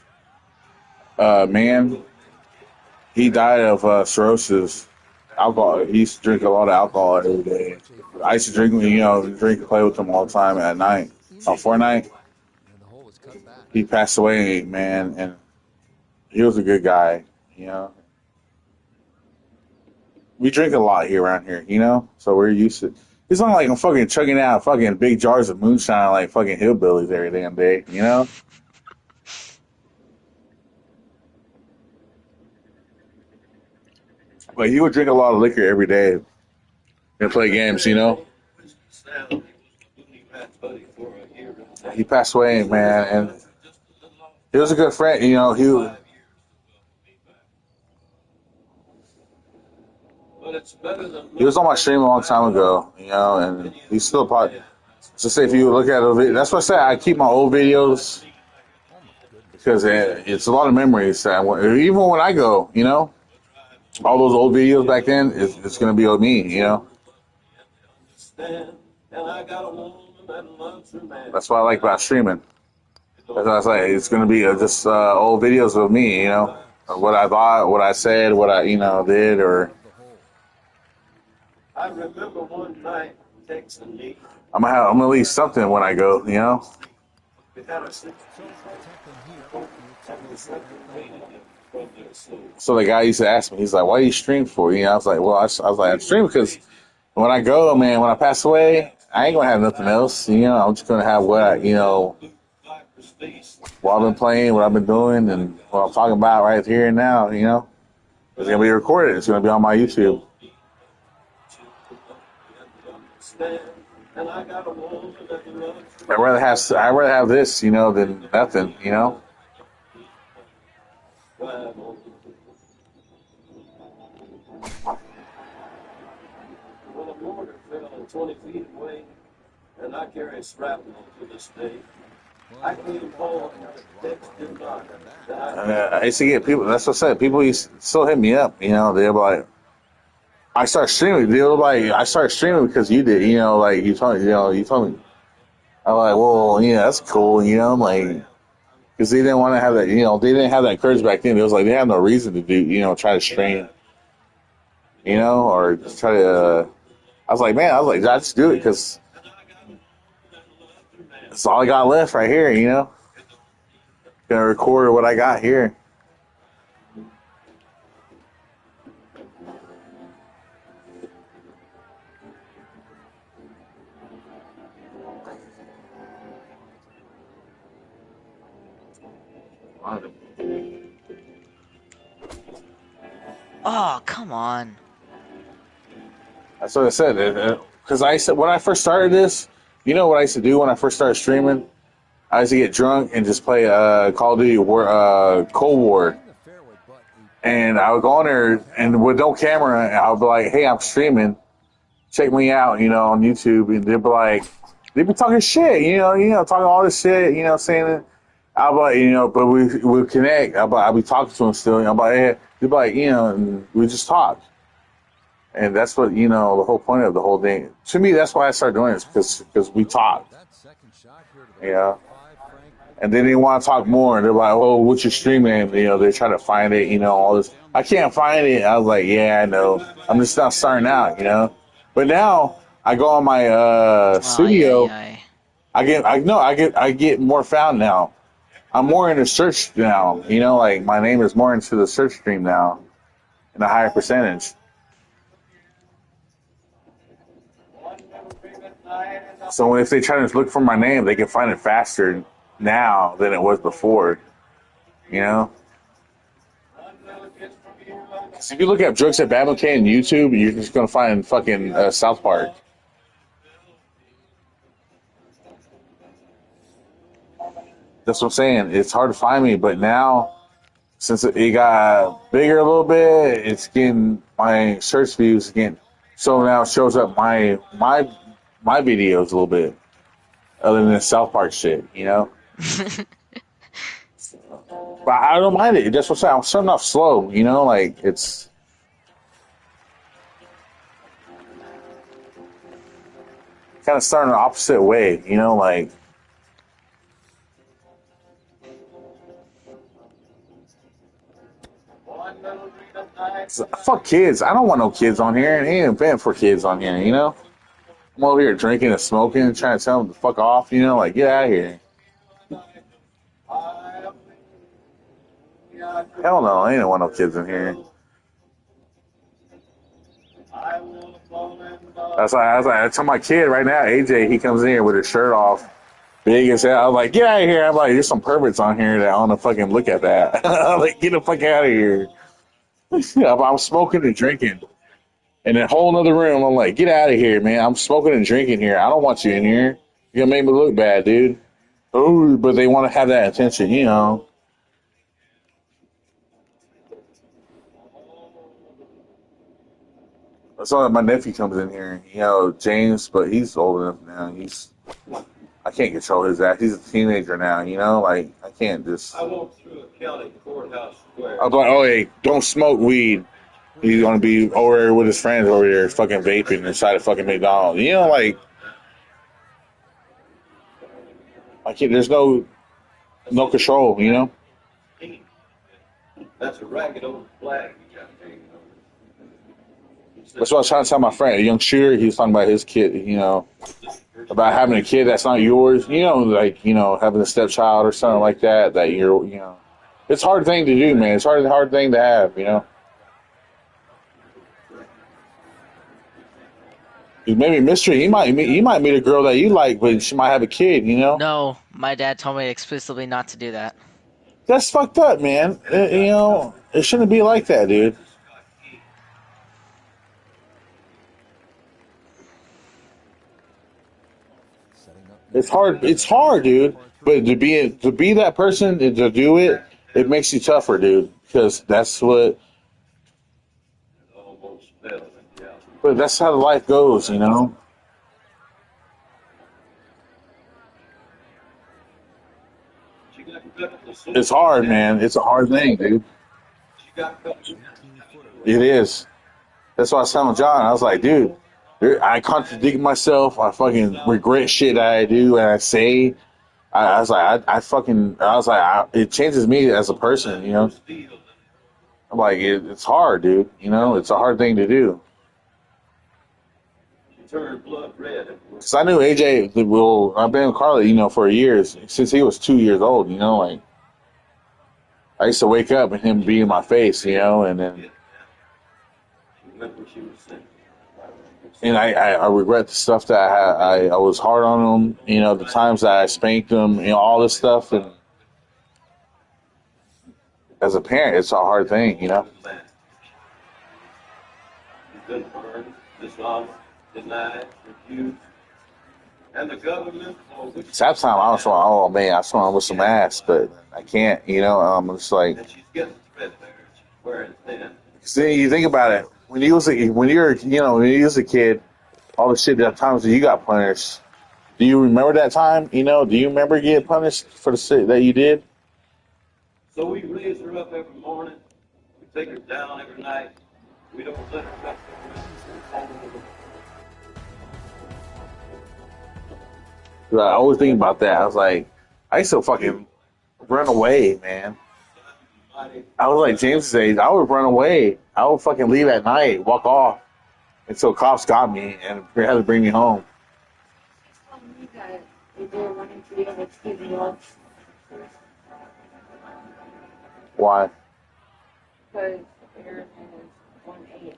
man, he died of cirrhosis. Alcohol. He used to drink a lot of alcohol every day. I used to drink, drink and play with him all the time at night. On Fortnite, And the hole was cut back. he passed away, man, and he was a good guy. You know, we drink a lot here around here. So we're used to. It's not like I'm fucking chugging out fucking big jars of moonshine like fucking hillbillies every damn day. But he would drink a lot of liquor every day and play games. He passed away, man, and he was a good friend. He was on my stream a long time ago, and he's still part. So say if you look at it, that's what I say. I keep my old videos because it's a lot of memories. Even when I go, all those old videos back then, it's going to be of me, That's what I like about streaming. That's what I was like, it's going to be just old videos of me, of what I thought, what I said, what I, did, or. I remember one night texting me. I'm gonna leave something when I go, So the guy used to ask me, he's like, "Why do you stream for?" I was like, "Well, I was like, I stream because when I go, man, when I pass away, I ain't gonna have nothing else. I'm just gonna have what what I've been playing, what I've been doing, and what I'm talking about right here and now. It's gonna be recorded. It's gonna be on my YouTube." I'd rather have this, than nothing, Well, a mortar fell 20 feet away, and I carry shrapnel to this day. I came home and texted my I used to get people. That's what I said. People used to still hit me up. They're like, I started streaming. They're like, I started streaming because you did. Like you told me. You told me. I'm like, well, yeah, that's cool. Like because they didn't want to have that. They didn't have that courage back then. It was like they had no reason to do. Try to stream. Or just try to. I was like, man, I just do it because that's all I got left right here. Gonna record what I got here. Oh, come on. That's what I said. Because I said when I first started this, what I used to do when I first started streaming? I used to get drunk and just play Call of Duty Cold War. And I would go on there and with no camera, and I would be like, "Hey, I'm streaming. Check me out," on YouTube. And they'd be talking shit, talking all this shit, saying it. I'll be like, but we connect. I'll be talking to them still. I'm like, hey, they'd be like, and we just talk. And that's what, the whole point of the whole thing. To me, that's why I started doing this, because we talk. And then they want to talk more. And they're like, oh, what's your streaming? They try to find it, all this. I can't find it. I was like, yeah, I know. I'm just not starting out, But now I go on my studio. I get more found now. I'm more into search now. Like my name is more into the search stream now, in a higher percentage. So if they try to look for my name, they can find it faster now than it was before. So if you look at Jokes at Batman K on YouTube, you're just gonna find fucking South Park. That's what I'm saying. It's hard to find me, but now since it got bigger a little bit, it's getting my search views again. So now it shows up my videos a little bit, other than the South Park shit, But I don't mind it. That's what I'm saying. I'm starting off slow, like it's kind of starting the opposite way, like. Fuck kids. I don't want no kids on here. It ain't event for kids on here, you know? I'm over here drinking and smoking and trying to tell them to fuck off, you know? Like, get out of here. Hell no, I ain't want no kids in here. I tell my kid right now, AJ, he comes in here with his shirt off, big as hell. I'm like, get out of here. I'm like, there's some perverts on here that want to fucking look at that. I'm like, get the fuck out of here. I'm smoking and drinking. In a whole other room, I'm like, get out of here, man. I'm smoking and drinking here. I don't want you in here. You're going to make me look bad, dude. Oh, but they want to have that attention, you know. So my nephew comes in here, you know, James, but he's old enough now. I can't control his ass. He's a teenager now, you know. Like I can't just. I walked through a county courthouse square. I'm like, oh hey, don't smoke weed. He's gonna be over there with his friends over there, fucking vaping inside of fucking McDonald's. You know, like I can't. There's no control, you know. That's a ragged old flag. That's what I was trying to tell my friend, a young shooter. He was talking about his kid, you know, about having a kid that's not yours. You know, like having a stepchild or something like that. That you know, it's a hard thing to do, man. It's a hard thing to have, you know. Maybe mystery. He might meet a girl that you like, but she might have a kid. You know. No, my dad told me explicitly not to do that. That's fucked up, man. You know, it shouldn't be like that, dude. It's hard. It's hard, dude. But to be that person and to do it, it makes you tougher, dude. Because that's what. But that's how life goes, you know. It's hard, man. It's a hard thing, dude. It is. That's what I was telling John. I was like, dude, I contradict myself. I fucking regret shit that I do and I say. I was like, it changes me as a person, you know. I'm like, it's hard, dude. You know, it's a hard thing to do. Because I knew AJ. Well, I've been with Carly, you know, for years since he was 2 years old. You know, like I used to wake up and him be in my face, you know, and then. And I regret the stuff that I was hard on him, you know, the times that I spanked him, you know, all this stuff. And as a parent, it's a hard thing, you know. That time I was like, oh man, I saw him with some ass, but I can't, you know. I'm just like, see, you think about it. When you was a kid, all the shit that times that you got punished. Do you remember that time? You know, do you remember getting punished for the shit that you did? So we raise her up every morning. We take her down every night. We don't let her back. I always think about that. I was like, I used to fucking run away, man. I was like James's age. I would run away. I would fucking leave at night, walk off, until cops got me and had to bring me home. Why? Because Aaron is 1'8". And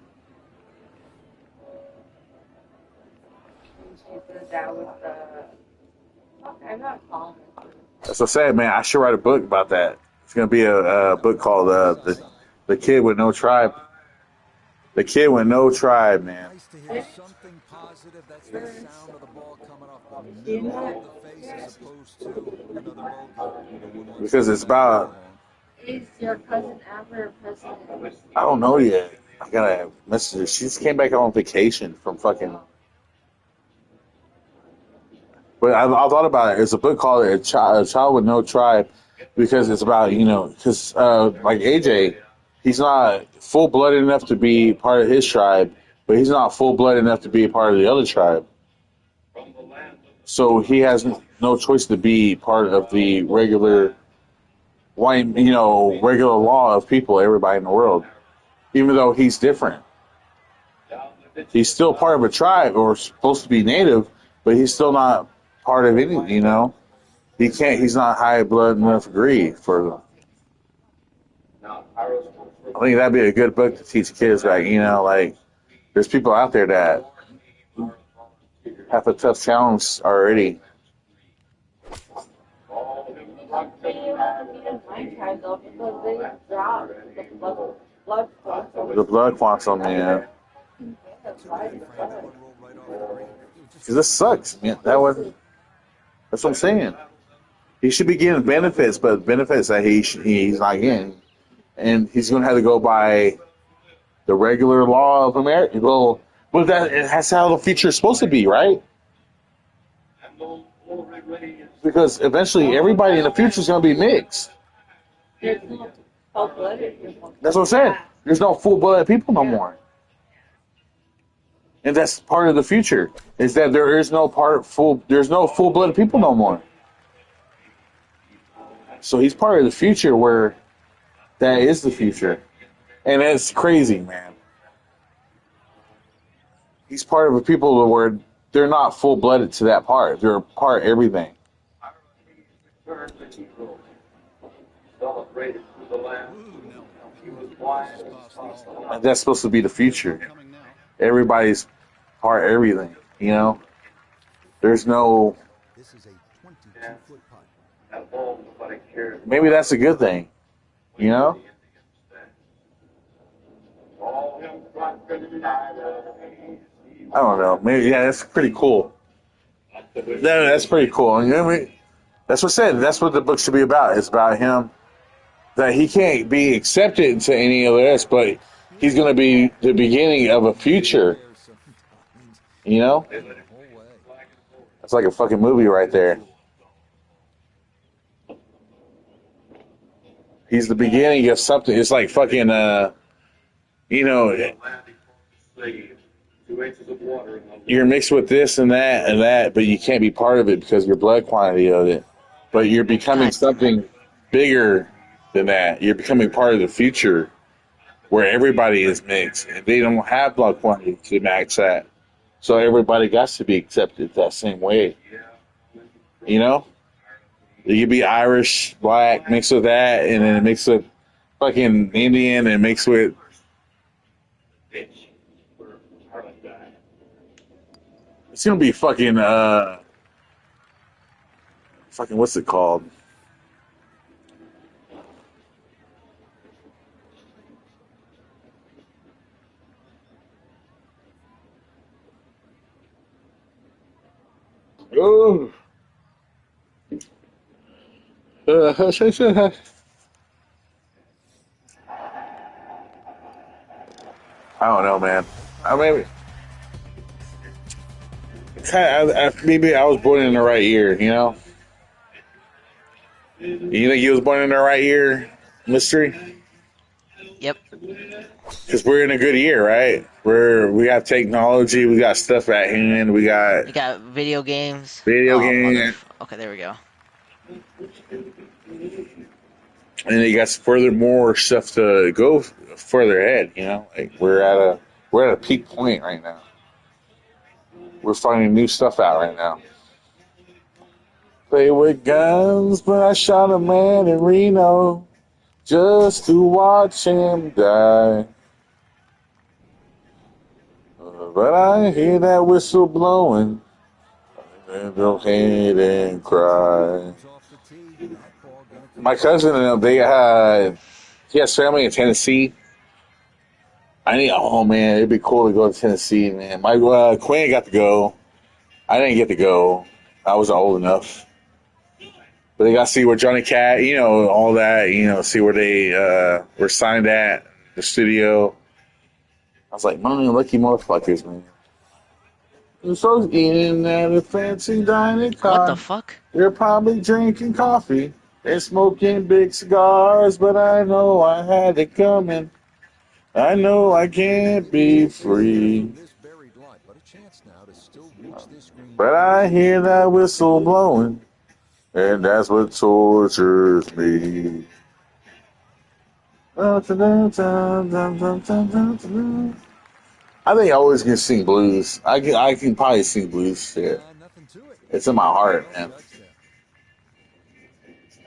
she said that was the... I'm not calling it. That's so sad, man. I should write a book about that. It's gonna be a book called the Kid with No Tribe. The Kid with No Tribe, man. Nice to hear something positive. That's the sound of the ball coming off the middle of the face as opposed to another bogey. Because it's about. Is your cousin ever president? I don't know yet. I gotta message her. She just came back on vacation from fucking. But I thought about it. It's a book called A Child with No Tribe, because it's about, you know, because like AJ, he's not full-blooded enough to be part of his tribe, but he's not full-blooded enough to be a part of the other tribe. So he has no choice to be part of the regular regular law of people, everybody in the world. Even though he's different, he's still part of a tribe or supposed to be native, but he's still not part of any. He can't. He's not high blood enough greed for. I think that'd be a good book to teach kids. Like like there's people out there that have a tough challenge already. The blood quantum, man. Because this sucks, man. That's what I'm saying. He should be getting benefits, but benefits that he's not getting, and he's going to have to go by the regular law of America. Well, that's how the future is supposed to be, right? Because eventually, everybody in the future is going to be mixed. That's what I'm saying. There's no full-blooded people no more. And that's part of the future, is that there's no full-blooded people no more. So he's part of the future where that is the future. And that's crazy, man. He's part of the people where they're not full-blooded to that part. They're part of everything. And that's supposed to be the future. Everybody's part of everything, There's no... This is a 22-foot putt. Maybe that's a good thing, I don't know. Maybe, yeah, that's pretty cool. That's pretty cool. That's what I said. That's what the book should be about. It's about him, that he can't be accepted into any of this, but he's going to be the beginning of a future. That's like a fucking movie right there. He's the beginning of something. It's like fucking, you're mixed with this and that, but you can't be part of it because your blood quantity of it. But you're becoming something bigger than that. You're becoming part of the future where everybody is mixed. And they don't have blood quantity to match that. So everybody got to be accepted that same way. You could be Irish, black, mixed with that, and then mixed with fucking Indian, and mixed with... It's going to be fucking, what's it called? Oh. I don't know, man. Maybe I was born in the right year, You think he was born in the right year, Mystery? Yep. Because we're in a good year, right? We got technology, we got stuff at hand, we got... You got video games. games. Okay, there we go. And you got more stuff to go further ahead, Like we're at a peak point right now. We're finding new stuff out right now. Play with guns, but I shot a man in Reno just to watch him die. But I hear that whistle blowing, and go ahead and cry. My cousin and them, he has family in Tennessee. Oh man, it'd be cool to go to Tennessee, man. My Quinn got to go. I didn't get to go. I wasn't old enough. But they got to see where Johnny Cat, all that, see where they were signed at, the studio. I was like, man, lucky motherfuckers, man. So eating at a fancy dining car. What the fuck? They're probably drinking coffee and smoking big cigars, but I know I had it coming. I know I can't be free. But I hear that whistle blowing, and that's what tortures me. I think I always can sing blues. I can probably sing blues shit. Nothing to it. It's in my heart, Well man. judged there.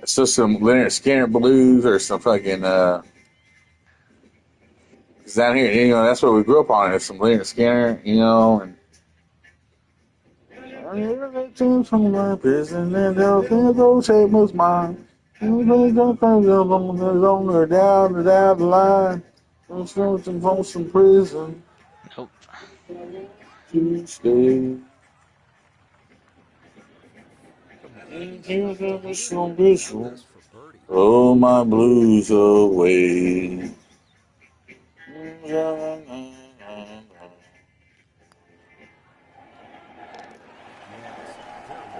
It's just some Leonard Skinner blues or some fucking 'cause down here, that's what we grew up on. It's some Leonard Skinner, and I never let you from my prison and they'll shape was mine. Don't come longer down the line. I'm something from some prison Nope. to stay. Come on. And He's here's got to a hit it. whistle, This whistle. for birdie. Throw my blues away. Yes, very good.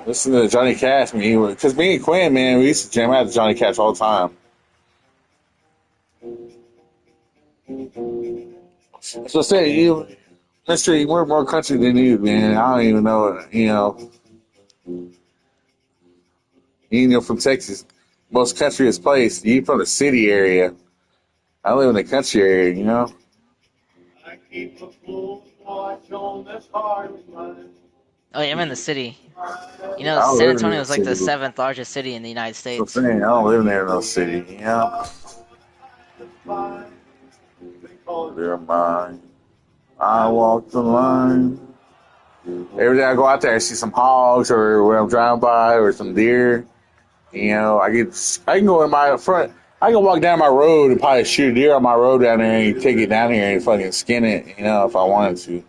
Listen to Johnny Cash, because me and Quinn, man, we used to jam out to Johnny Cash all the time. So say Mister, we're more country than you, man. I don't even know, from Texas, most countryest place. You from the city area. I live in the country area. I keep a close watch on this heart of mine. Oh yeah, I'm in the city. I don't San live in Antonio the is like the city. seventh largest city in the United So States. saying, I don't live near no city. They're mine. I walk the line. Every day I go out there, I see some hogs, or when I'm driving by, or some deer. I can go in my front. I can walk down my road and probably shoot a deer on my road down there and take it down here and fucking skin it, if I wanted to.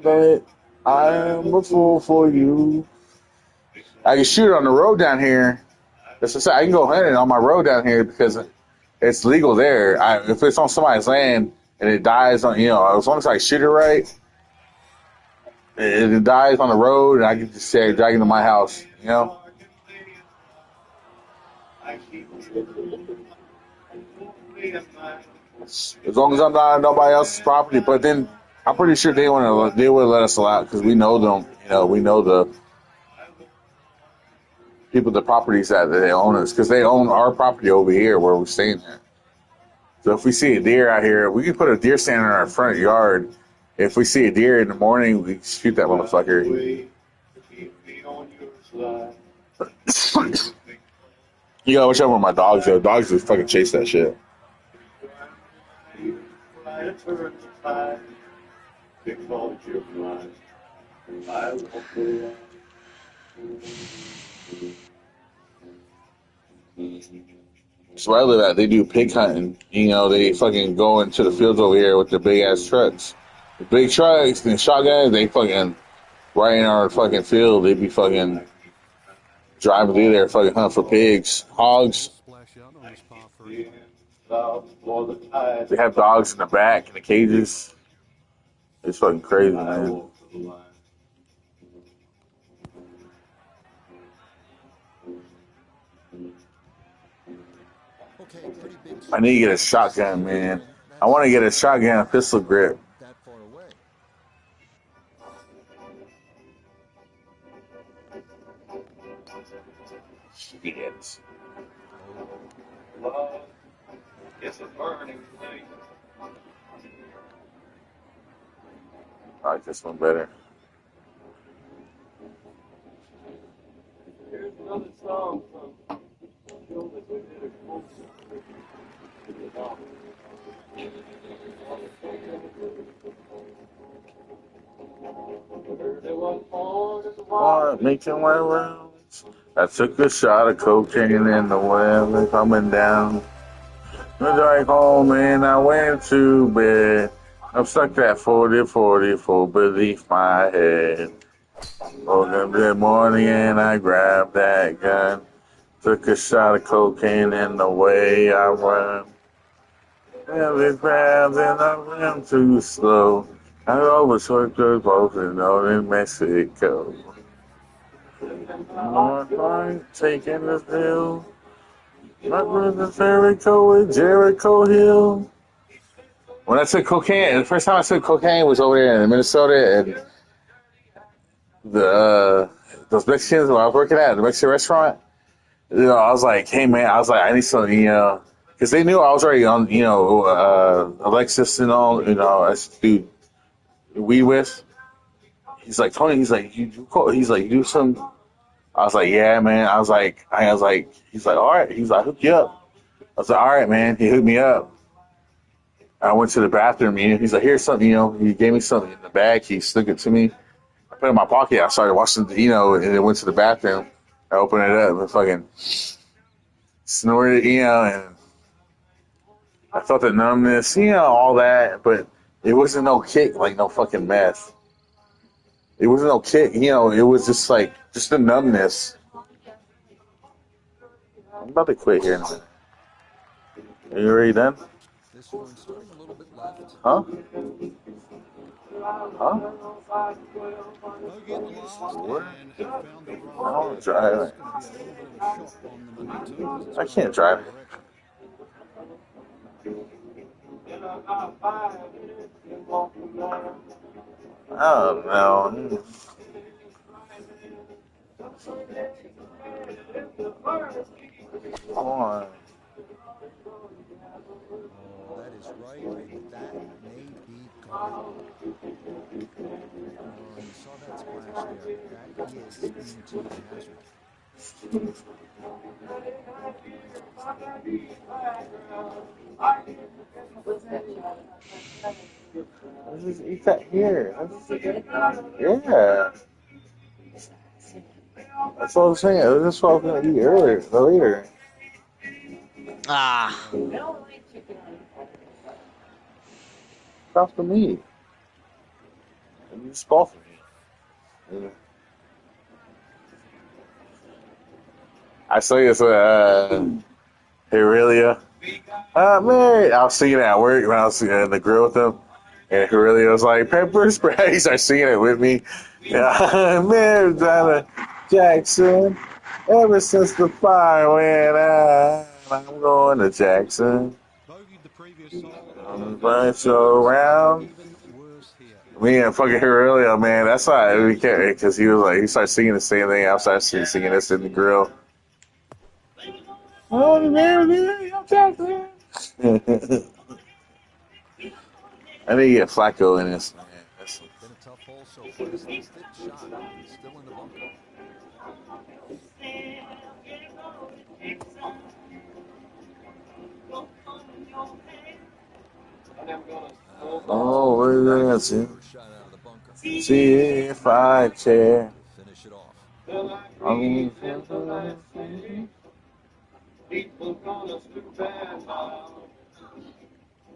That I am a fool for you. I can shoot it on the road down here. That's what I said. I can go hunting on my road down here because it's legal there. If it's on somebody's land and it dies on, as long as I shoot it right, it dies on the road, and I can just say drag it to my house. As long as I'm not on nobody else's property, but then I'm pretty sure they would let us allow because we know them. We know the people, the properties that they own us because they own our property over here where we're staying at. So if we see a deer out here, we can put a deer stand in our front yard. If we see a deer in the morning, we shoot that motherfucker. You gotta watch out with my dogs, though. Dogs just fucking chase that shit. So where I live at, they do pig hunting. They fucking go into the fields over here with their big ass trucks. The big trucks and shotguns, they fucking right in our fucking field. They be fucking driving through there, fucking hunt for pigs, hogs. Splash out on this par three. They have dogs in the back in the cages. It's fucking crazy, man. Okay, pretty big I need to get a swing. shotgun, man. I want to get a shotgun pistol grip. That far away. Yes. I like this one better. Making my rounds. I took a shot of cocaine in the weather coming down. I was home and I went to bed. I'm stuck that 40-44 beneath my head. Woke up that morning and I grabbed that gun. Took a shot of cocaine in the way I run. Every grabs and I ran too slow. I overtook the boat and out in Mexico. North line taking the hill. My brother Jericho with Jericho Hill. When I took cocaine, the first time I took cocaine was over there in Minnesota, and those Mexicans when I was working at the Mexican restaurant. I was like, hey man, I was like, I need some, because they knew I was already on, Alexis and all, I do weed with. He's like, Tony, he's like, he's like, you do some. I was like, yeah, man. He's like, all right. He's like, hook you up. I was like, all right, man. He hooked me up. I went to the bathroom. He's like, here's something. He gave me something in the bag. He stuck it to me. I put it in my pocket. I started washing, and then went to the bathroom. I opened it up and fucking snorted, and I felt the numbness, all that, but it wasn't no kick like no fucking meth. It wasn't no kick, it was just like, just the numbness. I'm about to quit here in a minute. Are you already done? This one starting a little bit left. Huh? Huh? Bogey at the last What? and found the rough I'll there. drive That's it. going to be a little bit of a shock on the momentum because it's I going can't the wrong drive it. direction. Oh, no. Come on. Oh, that is right, and that may be gone. Oh, you saw that splash there. That is into the hazard. Let's just eat that here. Yeah. That's what I was saying. That's what I was going to eat earlier, later. Ah. Stop for me. You just bought for me. I saw you with Aurelia. Man, I was singing at work when I was in the grill with him, and Aurelia was like, pepper spray. He started singing it with me. Yeah, man, Donna Jackson. Ever since the fire went out, I'm going to Jackson. Bogeyed the previous hole. I'm going to show around. Even worse here. Me and fucking Aurelia, man, that's why we can't, because he started singing the same thing. I started singing this in the grill. Oh, man, I'm Jackson. I need to get Flacco in this, man. Been a tough hole so far. This is the 5th shot and still in the bunker. Oh, we're dancing. First shot out of the bunker. See if I care. Finish it off. People gonna stoop and bow.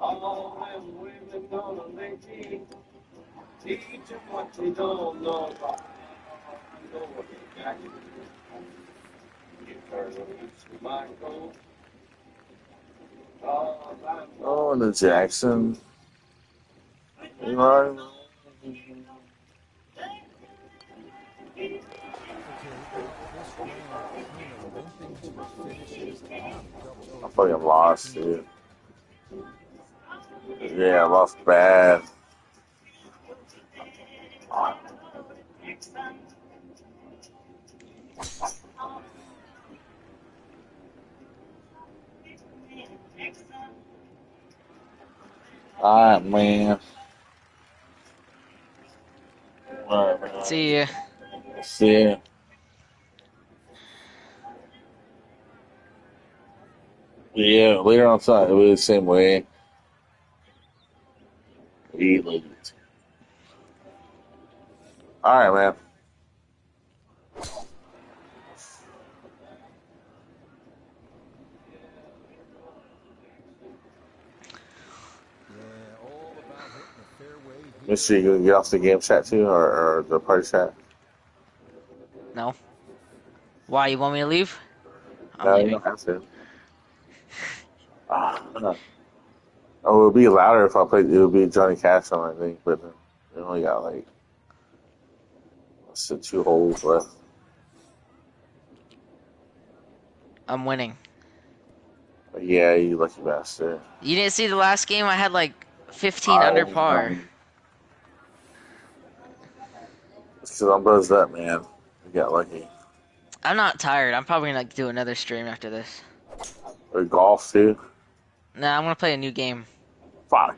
All them women gonna make me teach them what they don't know about. I know what they got you. You turn loose my coat. Oh, the Jackson. You are. Okay, this round kind of limping to a finish as the bottom double I bogey. fucking lost, dude. Yeah, I lost bad. Alright, man. Alright, man. See ya. See ya. Yeah, later on tonight, it'll be the same way. Eat late. Alright, man. Yeah, all about hitting the fairway here. Mister, you gonna get off the game chat too, or the party chat? No. Why, you want me to leave? I'm No, you leaving. don't have to. Oh, it would be louder if I played. It would be Johnny Cash on, I think, but we only got like, let's say 2 holes left. I'm winning. But yeah, you lucky bastard. You didn't see the last game? I had like 15 under par. It's because I'm buzzed up, man. got lucky. I'm not tired. I'm probably gonna do another stream after this. Or golf too. Nah, I'm gonna play a new game. Fuck.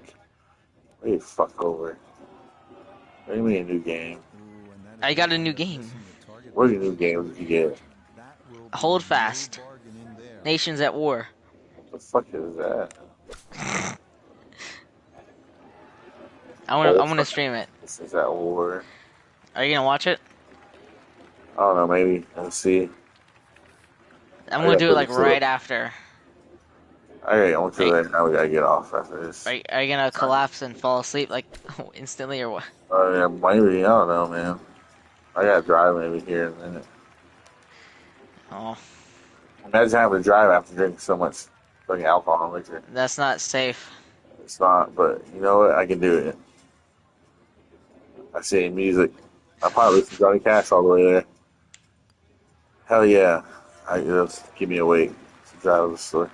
What you fuck over? What do you mean a new game? Ooh, and that is I going got a to new end up game. missing the target What man new there for games did you get? reinforcement. That will be Hold no fast. bargain in there. Nations at war. The fuck is that? I Whole wanna fucking stream it. this is that war. Are you gonna watch it? I don't know, maybe. Let's see. I'm I gonna gotta do it put like this to right it. after. Alright, I went to Are you, that. Now we gotta get off after this. are you gonna collapse and fall asleep like instantly or what? Yeah, maybe. I don't know, man. I gotta drive maybe here in a minute. Oh, Imagine having to drive after drinking so much fucking alcohol and liquor. that's not safe. It's not, but you know what? I can do it. I see music. I probably listen to Johnny Cash all the way there. Hell yeah. It'll keep me awake to drive to the store.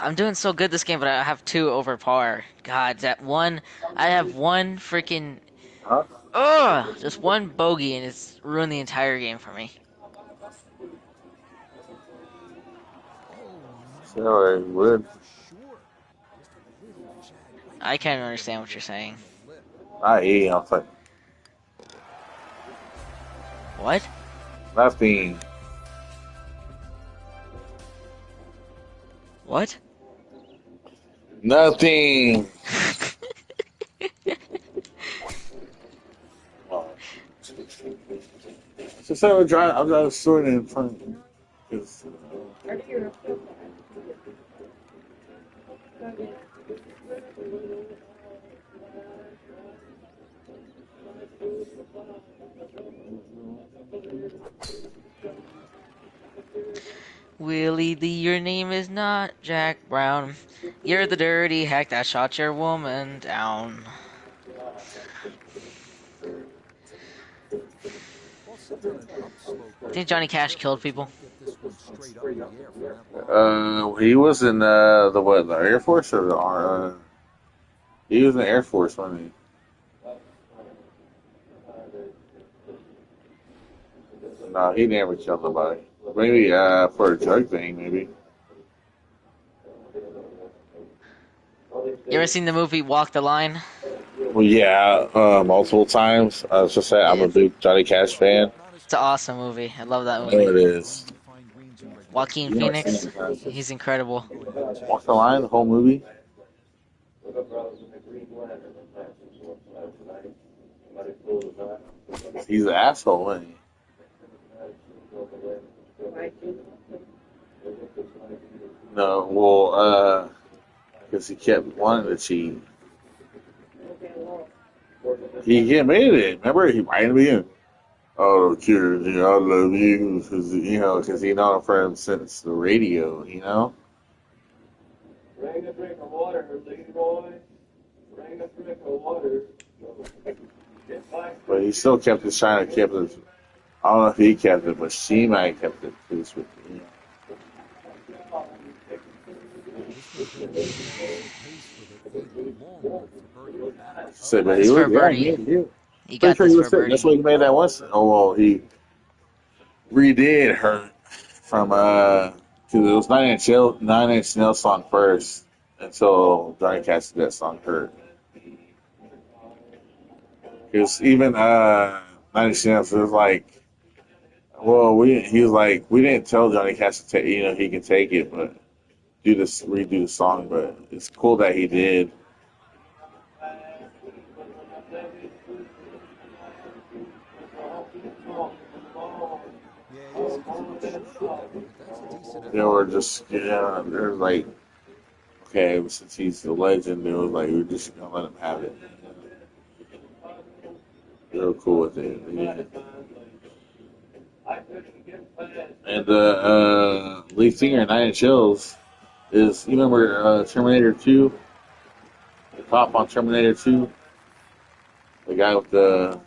I'm doing so good this game, but I have two over par. God, I have one freaking, Huh? just one bogey, and it's ruined the entire game for me. Oh, So, no, I would. for sure. Just a little jag right I can't there understand what you're saying. on the lip. I eat. I was like, What? nothing. What? Nothing. Just I would drive. I'll drive the store in front. Cause, Willie Lee, your name is not Jack Brown. You're the dirty hack that shot your woman down. Well, set on an upslope there. Think Johnny Cash Careful killed that you people? don't get this one straight up in the air from that line. he was in the what? The Air Force or the he was in the Air Force, wasn't he? No, he never killed nobody. Maybe for a drug thing, maybe. You ever seen the movie Walk the Line? Well, yeah, multiple times. I was just saying, I'm a It's big Johnny Cash fan. it's an awesome movie. I love that I know it movie. is. Joaquin You know, I've seen Phoenix, it sometimes. he's incredible. Walk the Line, the whole movie. He's an asshole, isn't he? No, well, because he kept wanting to cheat. He admitted it. Remember, he right in the beginning. Oh, kid, I love you, because he known him for since the radio, Bring a drink of water, Leroy. Bring a drink of water. But he still kept his trying to keep it. I don't know if he kept it, but she might have kept it too. So, but he It's for was, a yeah, birdie. You pretty got sure this he for was a sitting. That's birdie. why he made that once. Oh, well, he redid her from, because it was Nine Inch Nails song first until Johnny Cash did that song Hurt. Because even, Nine Inch Nails was like, well, he was like, we didn't tell Johnny Cash to take, he can take it, but redo the song, but it's cool that he did. Yeah, easy to fall short on that one, but that's a decent They effort. were just, they're like, okay, since he's the legend, they were like, we're just gonna let him have it. They were cool with it. Yeah. And lead singer of Nine Inch Nails is, you remember Terminator 2? The cop on Terminator 2? The guy with the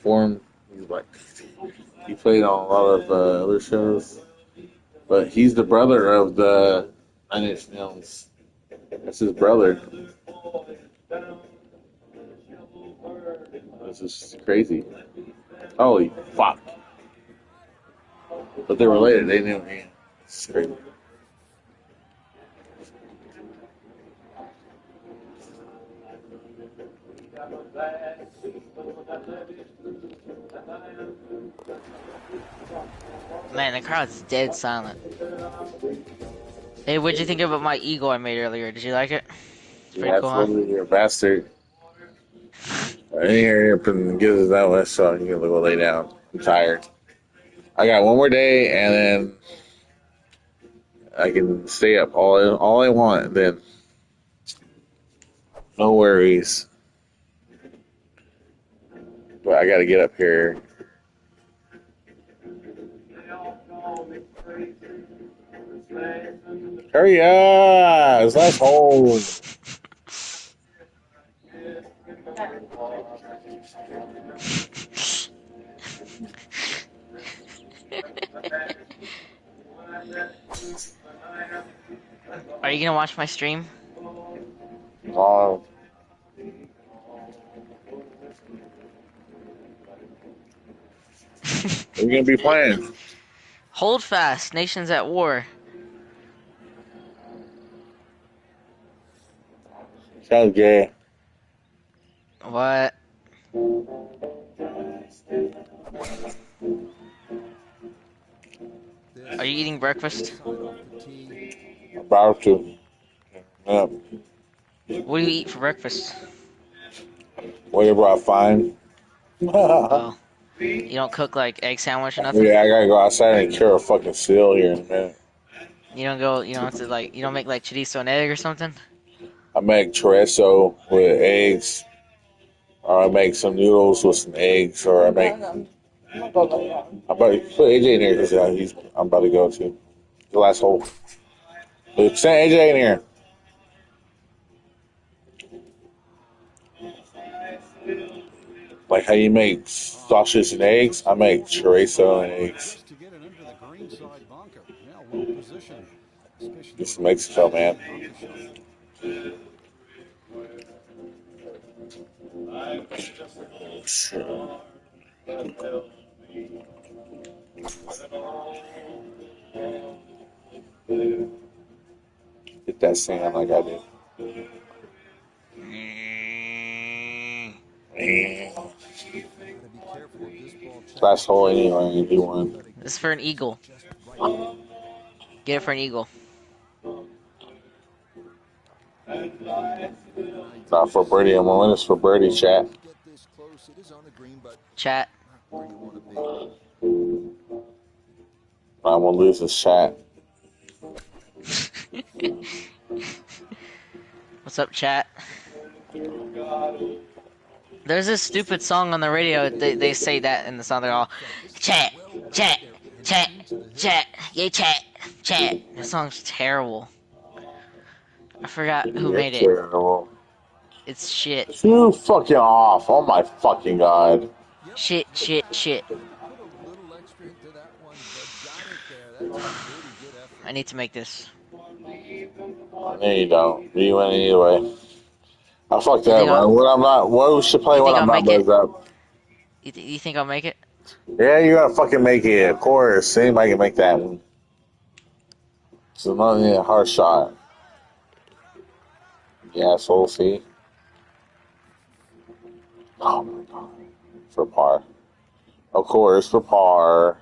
form, he's like, he played on a lot of other shows. But he's the brother of the Nine Inch Nails. That's his brother. This is crazy. Holy fuck! But they're related. They knew. Yeah. It's crazy. Man, the crowd's dead silent. Hey, what'd you think about my eagle I made earlier? Did you like it? It's pretty Yeah, cool, huh? absolutely. You're a bastard. I didn't hear up and get it that way, so you can go lay down. I'm tired. I got one more day, and then I can stay up all I want. Then no worries. But I got to get up here. Hurry up! It's last hole. Are you gonna watch my stream? Oh, we're gonna be playing. Hold fast. Nations at war. Sounds gay. What? Are you eating breakfast? About to. Yep. What do you eat for breakfast? Whatever I find. Yeah, Oh, you don't cook like egg sandwich or I nothing? gotta go outside and kill a fucking seal here in a minute. You don't go, you don't have to like, you don't make like chorizo and egg or something? I make chorizo with eggs, or I make some noodles with some eggs, or I make. I'm about to put AJ in here because I'm about to go to the last hole. Luke, send AJ in here. Like how you make sausage and eggs, I make chorizo and eggs. Just to get it into the greenside bunker. Yeah, well positioned, especially This with is a little Mexico, chance man. of a bunker shot. Get that sand like I did. Gotta be careful of this ball Last checking hole in. anyway, you do Still one. gotta This is get for the an angle eagle. just right. Get it for an eagle. Give an idea Not of the for birdie. I'm speed. gonna win this for birdie, chat. To get this close, it is on the green, but Chat. not where you want to be. I'm gonna lose this chat. What's up, chat? There's this stupid song on the radio. They say that in the song. They're all, This is chat, well back chat, there, chat, heading into the hill. chat, yeah, chat, chat. That song's terrible. I forgot who You're made it. terrible. It's shit. You fucking off. Oh my fucking god. Yep, Shit, yep. shit, shit. Had to put a little extra into that one, but got it there. That's a pretty good I effort. need to make this. No, you don't. You win either way. I fucked You that, think I'll, bro. When I'm not, what we should play you when think I'm I'll not make it? buzzed up. You think I'll make it? Yeah, you're gonna fucking make it, of course. Anybody can make that one. It's another hard shot. Yeah, so we'll see. Oh my god. For par. Of course, for par.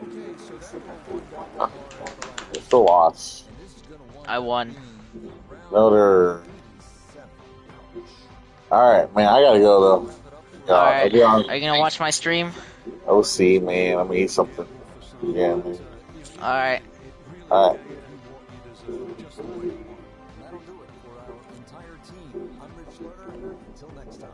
Okay, so that ball won by a par at the last. It's a loss. And this is going to I wind up won. being round Another. 87. Ouch. Alright, man, I gotta go That'll though. wrap it up for Yeah, us I'll Alright. be today. on Are you gonna watch my stream? OC, man. I'm gonna eat something. Gamble for some, Yeah, but man. Alright. it really Alright. gave you what you deserve, just the way you want it. And that'll do it for our entire team. I'm Rich Lerner. Until next time.